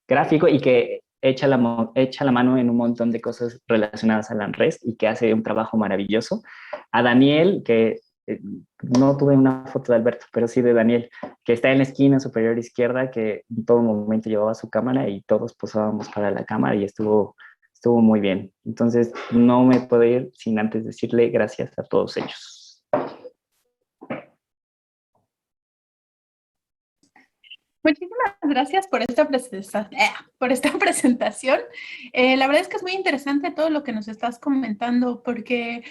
S2: gráfico, y que echa la mano en un montón de cosas relacionadas al ANRES, y que hace un trabajo maravilloso. A Daniel, que no tuve una foto de Alberto, pero sí de Daniel, que está en la esquina superior izquierda, que en todo momento llevaba su cámara y todos posábamos para la cámara, y estuvo muy bien. Entonces, no me puedo ir sin antes decirle gracias a todos ellos.
S1: Muchísimas gracias por esta presentación. La verdad es que es muy interesante todo lo que nos estás comentando, porque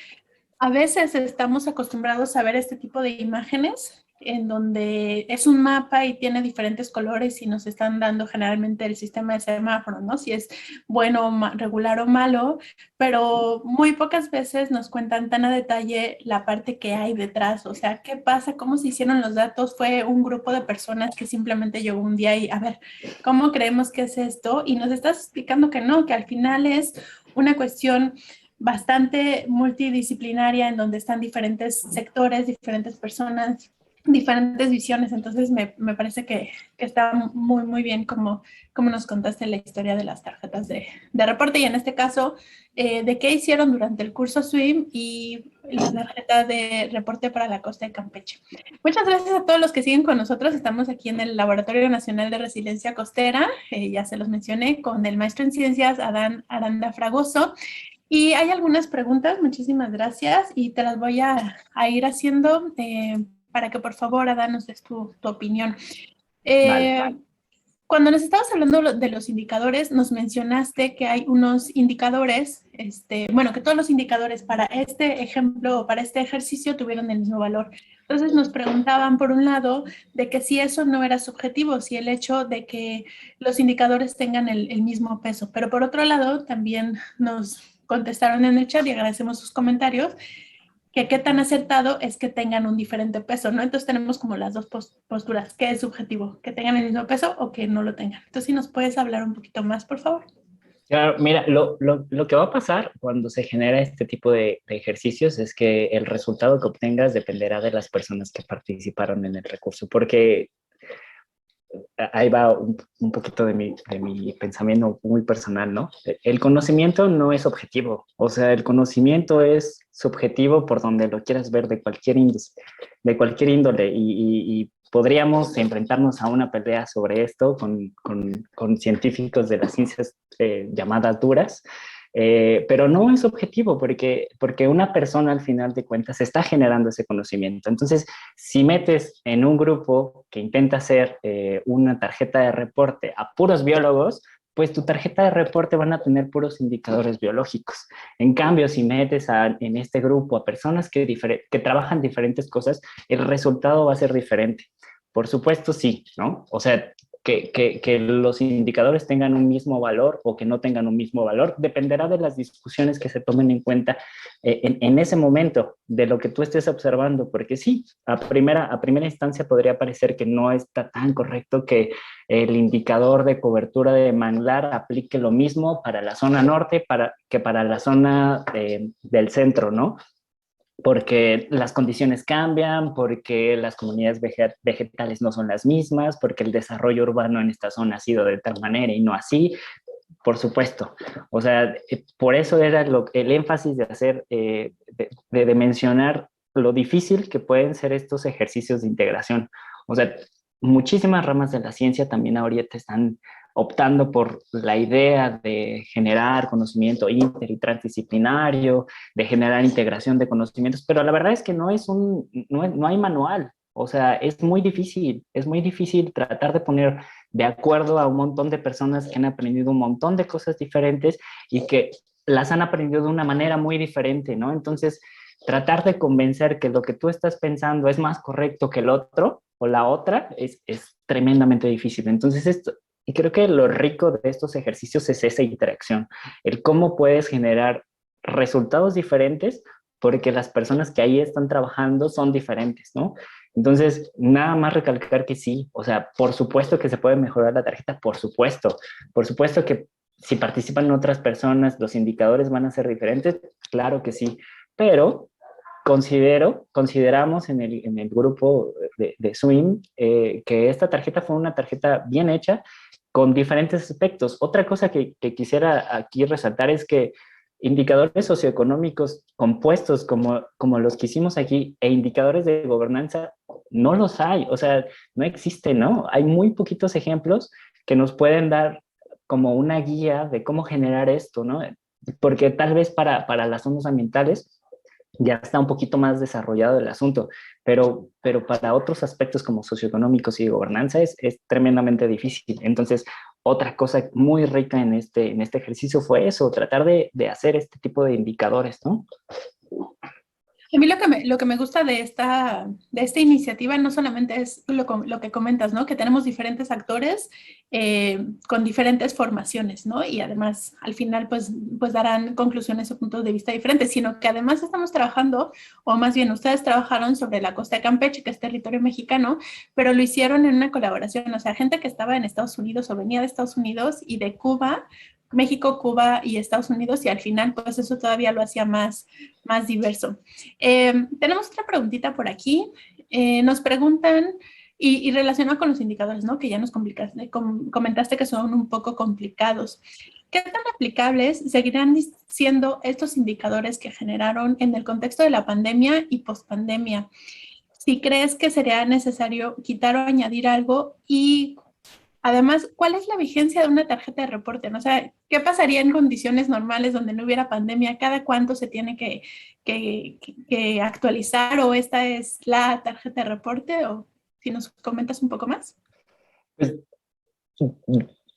S1: a veces estamos acostumbrados a ver este tipo de imágenes en donde es un mapa y tiene diferentes colores y nos están dando generalmente el sistema de semáforo, ¿no? Si es bueno, regular o malo, pero muy pocas veces nos cuentan tan a detalle la parte que hay detrás. O sea, ¿qué pasa? ¿Cómo se hicieron los datos? Fue un grupo de personas que simplemente llegó un día y, a ver, ¿cómo creemos que es esto? Y nos estás explicando que no, que al final es una cuestión bastante multidisciplinaria en donde están diferentes sectores, diferentes personas, diferentes visiones. Entonces me parece que está muy, muy bien como nos contaste la historia de las tarjetas de reporte, y en este caso, de qué hicieron durante el curso SWIM y la tarjeta de reporte para la costa de Campeche. Muchas gracias a todos los que siguen con nosotros. Estamos aquí en el Laboratorio Nacional de Resiliencia Costera, ya se los mencioné, con el maestro en ciencias Adán Aranda Fragoso. Y hay algunas preguntas, muchísimas gracias, y te las voy a ir haciendo para que por favor, Adán, nos des tu opinión.
S2: Vale.
S1: Cuando nos estabas hablando de los indicadores, nos mencionaste que hay unos indicadores, bueno, que todos los indicadores para este ejemplo o para este ejercicio tuvieron el mismo valor. Entonces nos preguntaban, por un lado, de que si eso no era subjetivo, si el hecho de que los indicadores tengan el mismo peso. Pero por otro lado, también nos contestaron en el chat, y agradecemos sus comentarios, que qué tan acertado es que tengan un diferente peso, ¿no? Entonces tenemos como las dos posturas. ¿Qué es subjetivo? ¿Que tengan el mismo peso o que no lo tengan? Entonces, si nos puedes hablar un poquito más, por favor.
S2: Claro, mira, lo que va a pasar cuando se genera este tipo de ejercicios es que el resultado que obtengas dependerá de las personas que participaron en el recurso, porque ahí va un poquito de mi pensamiento muy personal, ¿no? El conocimiento no es objetivo, o sea, el conocimiento es subjetivo por donde lo quieras ver, de cualquier índice, de cualquier índole, y podríamos enfrentarnos a una pelea sobre esto con científicos de las ciencias llamadas duras, pero no es objetivo porque una persona al final de cuentas está generando ese conocimiento. Entonces, si metes en un grupo que intenta hacer una tarjeta de reporte a puros biólogos, pues tu tarjeta de reporte van a tener puros indicadores biológicos. En cambio, si metes en este grupo a personas que trabajan diferentes cosas, el resultado va a ser diferente. Por supuesto, sí, ¿no? O sea, que los indicadores tengan un mismo valor o que no tengan un mismo valor, dependerá de las discusiones que se tomen en cuenta en ese momento, de lo que tú estés observando, porque sí, a primera instancia podría parecer que no está tan correcto que el indicador de cobertura de manglar aplique lo mismo para la zona norte que para la zona del centro, ¿no? Porque las condiciones cambian, porque las comunidades vegetales no son las mismas, porque el desarrollo urbano en esta zona ha sido de tal manera y no así, por supuesto. O sea, por eso era el énfasis de hacer, de mencionar lo difícil que pueden ser estos ejercicios de integración. O sea, muchísimas ramas de la ciencia también ahorita están optando por la idea de generar conocimiento inter y transdisciplinario, de generar integración de conocimientos, pero la verdad es que no hay manual. O sea, es muy difícil tratar de poner de acuerdo a un montón de personas que han aprendido un montón de cosas diferentes y que las han aprendido de una manera muy diferente, ¿no? Entonces, tratar de convencer que lo que tú estás pensando es más correcto que el otro o la otra es tremendamente difícil. Entonces, y creo que lo rico de estos ejercicios es esa interacción, el cómo puedes generar resultados diferentes porque las personas que ahí están trabajando son diferentes, ¿no? Entonces, nada más recalcar que sí, o sea, por supuesto que se puede mejorar la tarjeta, por supuesto que si participan otras personas, los indicadores van a ser diferentes, claro que sí, pero consideramos en el grupo de Swim que esta tarjeta fue una tarjeta bien hecha con diferentes aspectos. Otra cosa que quisiera aquí resaltar es que indicadores socioeconómicos compuestos como los que hicimos aquí e indicadores de gobernanza no los hay, o sea, no existen, ¿no? Hay muy poquitos ejemplos que nos pueden dar como una guía de cómo generar esto, ¿no? Porque tal vez para las ondas ambientales ya está un poquito más desarrollado el asunto, pero para otros aspectos como socioeconómicos y de gobernanza es tremendamente difícil. Entonces, otra cosa muy rica en este ejercicio fue eso, tratar de hacer este tipo de indicadores, ¿no?
S1: A mí lo que me gusta de esta iniciativa no solamente es lo que comentas, ¿no? Que tenemos diferentes actores con diferentes formaciones, ¿no? Y además, al final, pues darán conclusiones o puntos de vista diferentes, sino que además estamos trabajando, o más bien ustedes trabajaron sobre la costa de Campeche, que es territorio mexicano, pero lo hicieron en una colaboración, o sea, gente que estaba en Estados Unidos o venía de Estados Unidos y de Cuba, México, Cuba y Estados Unidos, y al final, pues eso todavía lo hacía más diverso. Tenemos otra preguntita por aquí. Nos preguntan, y relacionado con los indicadores, ¿no? Que ya nos comentaste que son un poco complicados. ¿Qué tan aplicables seguirán siendo estos indicadores que generaron en el contexto de la pandemia y pospandemia? Si crees que sería necesario quitar o añadir algo y además, ¿cuál es la vigencia de una tarjeta de reporte? ¿No? O sea, ¿qué pasaría en condiciones normales donde no hubiera pandemia? ¿Cada cuánto se tiene que actualizar? ¿O esta es la tarjeta de reporte? ¿O si nos comentas un poco más?
S2: Pues,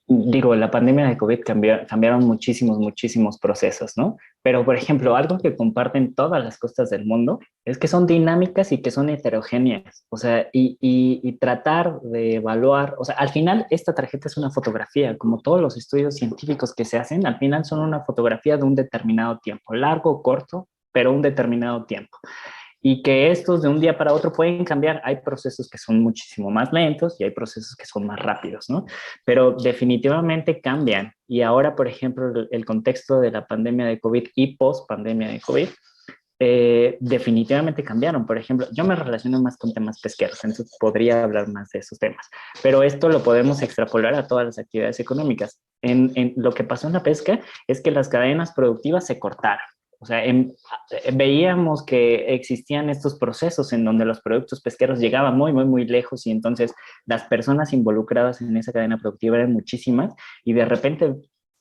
S2: digo, la pandemia de COVID cambiaron muchísimos procesos, ¿no? Pero, por ejemplo, algo que comparten todas las costas del mundo es que son dinámicas y que son heterogéneas. O sea, y tratar de evaluar, o sea, al final esta tarjeta es una fotografía, como todos los estudios científicos que se hacen, al final son una fotografía de un determinado tiempo, largo o corto, pero un determinado tiempo y que estos de un día para otro pueden cambiar. Hay procesos que son muchísimo más lentos y hay procesos que son más rápidos, ¿no? Pero definitivamente cambian. Y ahora, por ejemplo, el contexto de la pandemia de COVID y post pandemia de COVID, definitivamente cambiaron. Por ejemplo, yo me relaciono más con temas pesqueros, entonces podría hablar más de esos temas, pero esto lo podemos extrapolar a todas las actividades económicas. Lo que pasó en la pesca es que las cadenas productivas se cortaron. O sea, veíamos que existían estos procesos en donde los productos pesqueros llegaban muy, muy, muy lejos y entonces las personas involucradas en esa cadena productiva eran muchísimas y de repente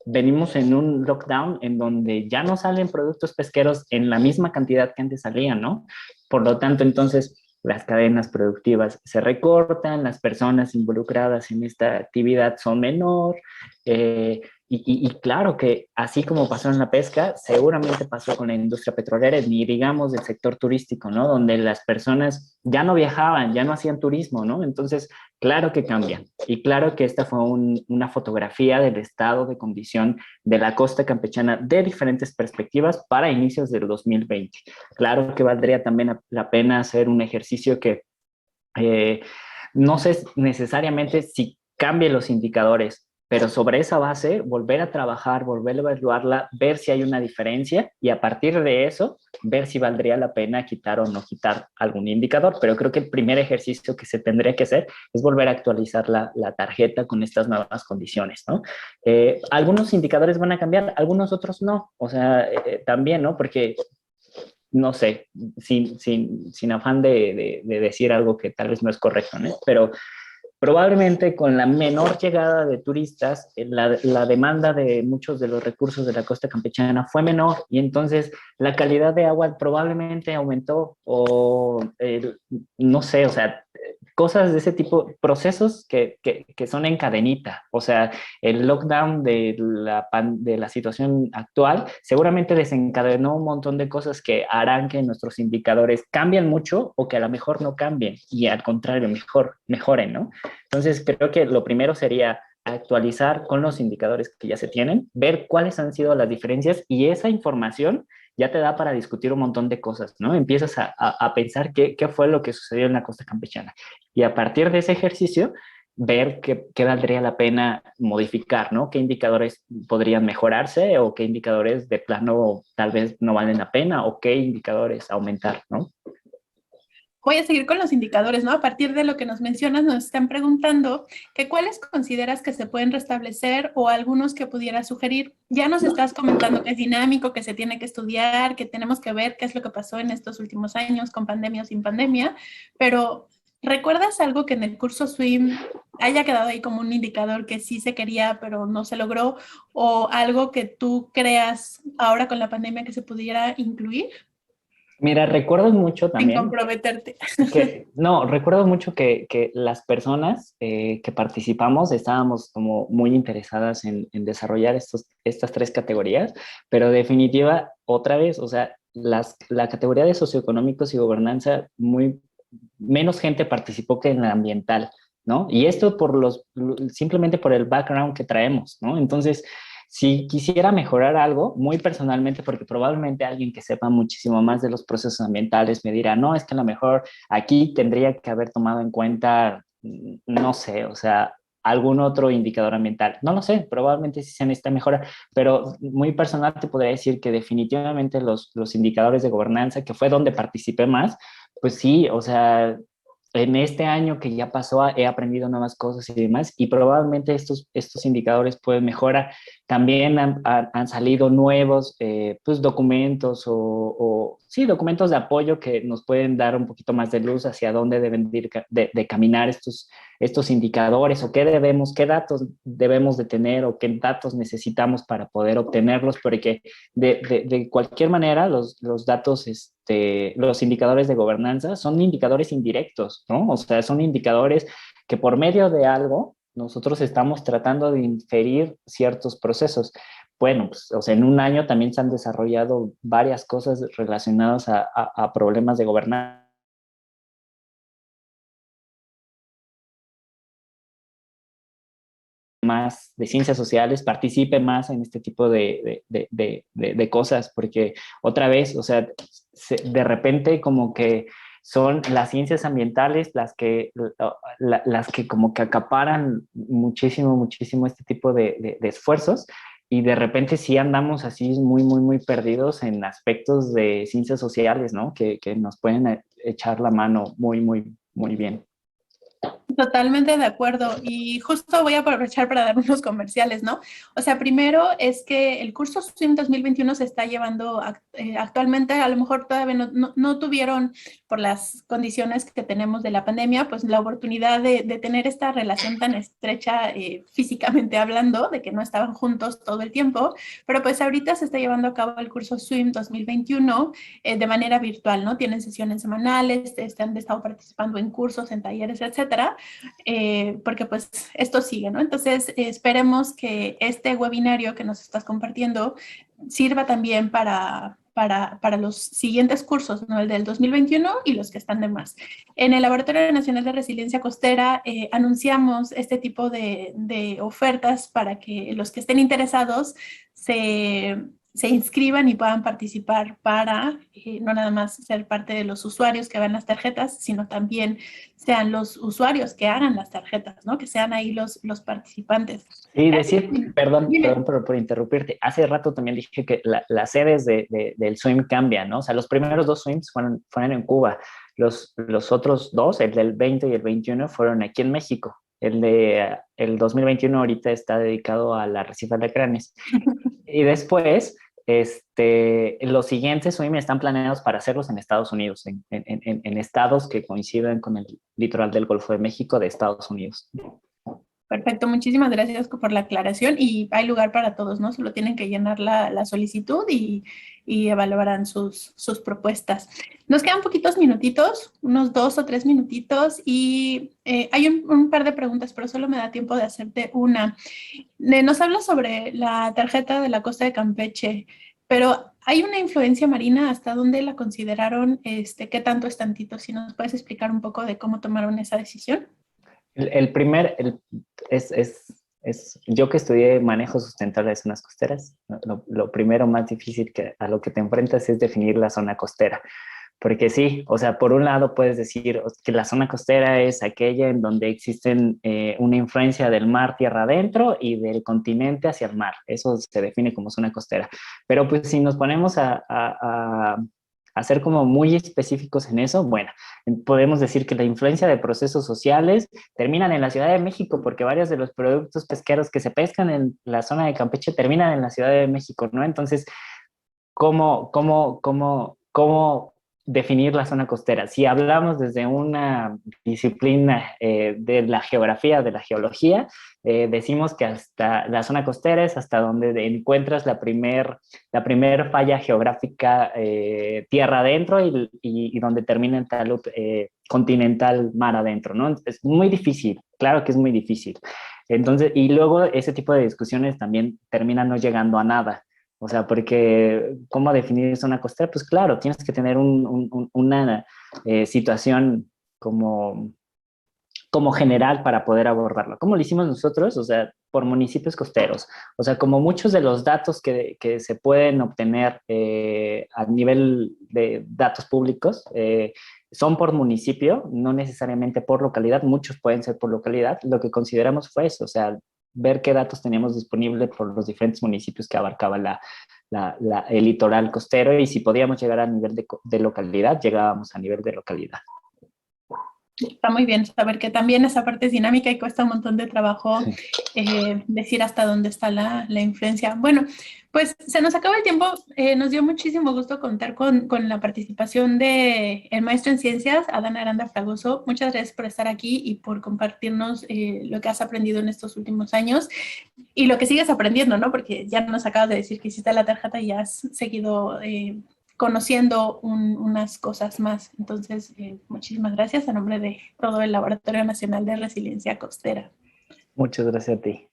S2: venimos en un lockdown en donde ya no salen productos pesqueros en la misma cantidad que antes salían, ¿no? Por lo tanto, entonces las cadenas productivas se recortan, las personas involucradas en esta actividad son menor, y claro que así como pasó en la pesca, seguramente pasó con la industria petrolera, ni digamos del sector turístico, ¿no? Donde las personas ya no viajaban, ya no hacían turismo, ¿no? Entonces, claro que cambian. Y claro que esta fue una fotografía del estado de condición de la costa campechana de diferentes perspectivas para inicios del 2020. Claro que valdría también la pena hacer un ejercicio que eh, no sé necesariamente si cambie los indicadores, pero sobre esa base volver a trabajar, volver a evaluarla, ver si hay una diferencia y a partir de eso ver si valdría la pena quitar o no quitar algún indicador. Pero creo que el primer ejercicio que se tendría que hacer es volver a actualizar la tarjeta con estas nuevas condiciones, ¿no? Algunos indicadores van a cambiar, algunos otros no. O sea, también, ¿no? Porque no sé, sin afán de decir algo que tal vez no es correcto, ¿no? Pero probablemente con la menor llegada de turistas, la demanda de muchos de los recursos de la costa campechana fue menor y entonces la calidad de agua probablemente aumentó o no sé, o sea, cosas de ese tipo, procesos que son en cadenita. O sea, el lockdown de la situación actual seguramente desencadenó un montón de cosas que harán que nuestros indicadores cambien mucho o que a lo mejor no cambien y al contrario, mejoren, ¿no? Entonces, creo que lo primero sería actualizar con los indicadores que ya se tienen, ver cuáles han sido las diferencias y esa información ya te da para discutir un montón de cosas, ¿no? Empiezas a pensar qué fue lo que sucedió en la costa campechana. Y a partir de ese ejercicio, ver qué valdría la pena modificar, ¿no? ¿Qué indicadores podrían mejorarse o qué indicadores de plano tal vez no valen la pena o qué indicadores aumentar, ¿no?
S1: Voy a seguir con los indicadores, ¿no? A partir de lo que nos mencionas, nos están preguntando que cuáles consideras que se pueden restablecer o algunos que pudieras sugerir. Ya nos estás comentando que es dinámico, que se tiene que estudiar, que tenemos que ver qué es lo que pasó en estos últimos años, con pandemia o sin pandemia, pero ¿recuerdas algo que en el curso SWIM haya quedado ahí como un indicador que sí se quería, pero no se logró? ¿O algo que tú creas ahora con la pandemia que se pudiera incluir?
S2: Mira, recuerdo mucho
S1: Sin
S2: también
S1: comprometerte.
S2: no, recuerdo mucho que las personas que participamos estábamos como muy interesadas en desarrollar estas tres categorías, pero definitiva, otra vez, o sea, la categoría de socioeconómicos y gobernanza, menos gente participó que en la ambiental, ¿no? Y esto simplemente por el background que traemos, ¿no? Entonces, si quisiera mejorar algo, muy personalmente, porque probablemente alguien que sepa muchísimo más de los procesos ambientales me dirá, no, es que a lo mejor aquí tendría que haber tomado en cuenta, no sé, o sea, algún otro indicador ambiental. No lo sé, probablemente sí se necesita mejora, pero muy personal te podría decir que definitivamente los indicadores de gobernanza, que fue donde participé más, pues sí, o sea, en este año que ya pasó he aprendido nuevas cosas y demás, y probablemente estos indicadores pueden mejorar. También han salido nuevos pues documentos sí, documentos de apoyo que nos pueden dar un poquito más de luz hacia dónde deben de caminar estos indicadores o qué datos debemos de tener o qué datos necesitamos para poder obtenerlos, porque de cualquier manera los datos, los indicadores de gobernanza son indicadores indirectos, ¿no? O sea, son indicadores que por medio de algo nosotros estamos tratando de inferir ciertos procesos. Bueno, pues, o sea, en un año también se han desarrollado varias cosas relacionadas a problemas de gobernanza más de ciencias sociales participe más en este tipo de cosas, porque otra vez, o sea, de repente como que son las ciencias ambientales las que como que acaparan muchísimo, muchísimo este tipo de esfuerzos y de repente sí andamos así muy, muy, muy perdidos en aspectos de ciencias sociales, ¿no? Que nos pueden echar la mano muy, muy, muy bien.
S1: Totalmente de acuerdo y justo voy a aprovechar para dar unos comerciales, ¿no? O sea, primero es que el curso SWIM 2021 se está llevando actualmente, a lo mejor todavía no tuvieron por las condiciones que tenemos de la pandemia, pues la oportunidad de tener esta relación tan estrecha físicamente hablando, de que no estaban juntos todo el tiempo, pero pues ahorita se está llevando a cabo el curso SWIM 2021 de manera virtual, ¿no? Tienen sesiones semanales, han estado participando en cursos, en talleres, etcétera, porque pues esto sigue, ¿no? Entonces esperemos que este webinario que nos estás compartiendo sirva también para los siguientes cursos, ¿no? El del 2021 y los que están de más. En el Laboratorio Nacional de Resiliencia Costera anunciamos este tipo de ofertas para que los que estén interesados se inscriban y puedan participar para no nada más ser parte de los usuarios que hagan las tarjetas, sino también sean los usuarios que hagan las tarjetas, ¿no? Que sean ahí los participantes.
S2: Y decir, perdón,
S1: Dime.
S2: perdón por interrumpirte, hace rato también dije que las sedes del swim cambian, ¿no? O sea, los primeros dos swims fueron en Cuba, los otros dos, el del 20 y el 21, fueron aquí en México. El 2021 ahorita está dedicado a la Arrecife de Cranes. Y después, los siguientes swim están planeados para hacerlos en Estados Unidos, en estados que coinciden con el litoral del Golfo de México de Estados Unidos.
S1: Perfecto, muchísimas gracias por la aclaración y hay lugar para todos, ¿no? Solo tienen que llenar la solicitud y evaluarán sus propuestas. Nos quedan poquitos minutitos, unos 2 o 3 minutitos y hay un par de preguntas, pero solo me da tiempo de hacerte una. Nos habla sobre la tarjeta de la costa de Campeche, pero ¿hay una influencia marina? ¿Hasta dónde la consideraron? ¿Qué tanto es tantito? Si nos puedes explicar un poco de cómo tomaron esa decisión.
S2: El primer, yo que estudié manejo sustentable de zonas costeras, lo primero más difícil a lo que te enfrentas es definir la zona costera. Porque sí, o sea, por un lado puedes decir que la zona costera es aquella en donde existen una influencia del mar tierra adentro y del continente hacia el mar. Eso se define como zona costera. Pero pues si nos ponemos a ser como muy específicos en eso, bueno, podemos decir que la influencia de procesos sociales terminan en la Ciudad de México, porque varios de los productos pesqueros que se pescan en la zona de Campeche terminan en la Ciudad de México, ¿no? Entonces, ¿cómo definir la zona costera? Si hablamos desde una disciplina de la geografía, de la geología, decimos que hasta la zona costera es hasta donde encuentras la primer falla geográfica tierra adentro y donde termina el talud continental mar adentro, ¿no? Es muy difícil, claro que es muy difícil. Entonces, y luego ese tipo de discusiones también terminan no llegando a nada. O sea, porque ¿cómo definir zona costera? Pues claro, tienes que tener una situación como general para poder abordarlo. ¿Cómo lo hicimos nosotros? O sea, por municipios costeros. O sea, como muchos de los datos que se pueden obtener a nivel de datos públicos son por municipio, no necesariamente por localidad, muchos pueden ser por localidad. Lo que consideramos fue eso, o sea, ver qué datos teníamos disponibles por los diferentes municipios que abarcaba el litoral costero y si podíamos llegar a nivel de localidad, llegábamos a nivel de localidad.
S1: Está muy bien saber que también esa parte es dinámica y cuesta un montón de trabajo decir hasta dónde está la influencia. Bueno, pues se nos acaba el tiempo. Nos dio muchísimo gusto contar con la participación de el maestro en ciencias, Adán Aranda Fragoso. Muchas gracias por estar aquí y por compartirnos lo que has aprendido en estos últimos años y lo que sigues aprendiendo, ¿no? Porque ya nos acabas de decir que hiciste la tarjeta y has seguido conociendo unas cosas más. Entonces, muchísimas gracias a nombre de todo el Laboratorio Nacional de Resiliencia Costera.
S2: Muchas gracias a ti.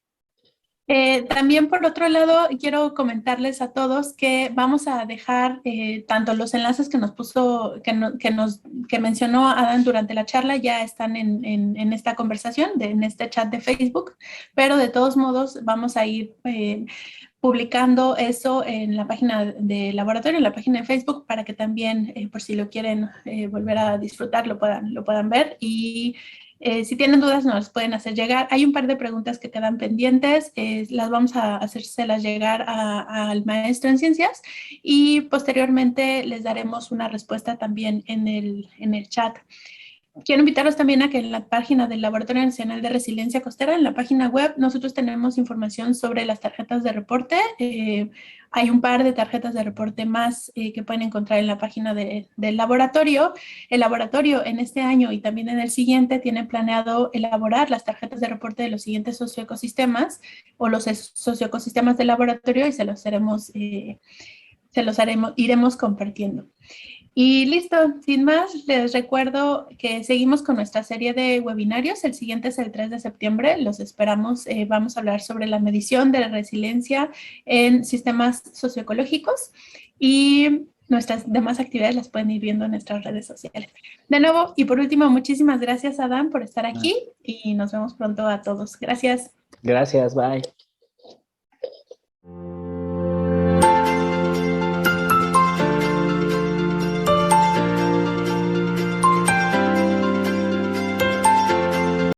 S1: También por otro lado, quiero comentarles a todos que vamos a dejar tanto los enlaces que nos puso, que mencionó Adán durante la charla, ya están en esta conversación, en este chat de Facebook, pero de todos modos vamos a ir publicando eso en la página de laboratorio, en la página de Facebook, para que también, por si lo quieren volver a disfrutar, lo puedan ver. Y si tienen dudas, nos las pueden hacer llegar. Hay un par de preguntas que quedan pendientes, las vamos a hacérselas llegar al maestro en ciencias y posteriormente les daremos una respuesta también en el chat. quiero invitarlos también a que en la página del Laboratorio Nacional de Resiliencia Costera, en la página web, nosotros tenemos información sobre las tarjetas de reporte. Hay un par de tarjetas de reporte más que pueden encontrar en la página del laboratorio. El laboratorio en este año y también en el siguiente tiene planeado elaborar las tarjetas de reporte de los siguientes socioecosistemas o los socioecosistemas del laboratorio y iremos compartiendo. Y listo, sin más, les recuerdo que seguimos con nuestra serie de webinarios. El siguiente es el 3 de septiembre. Los esperamos. Vamos a hablar sobre la medición de la resiliencia en sistemas socioecológicos y nuestras demás actividades las pueden ir viendo en nuestras redes sociales. De nuevo, y por último, muchísimas gracias, Adán, por estar aquí y nos vemos pronto a todos. Gracias.
S2: Gracias, bye.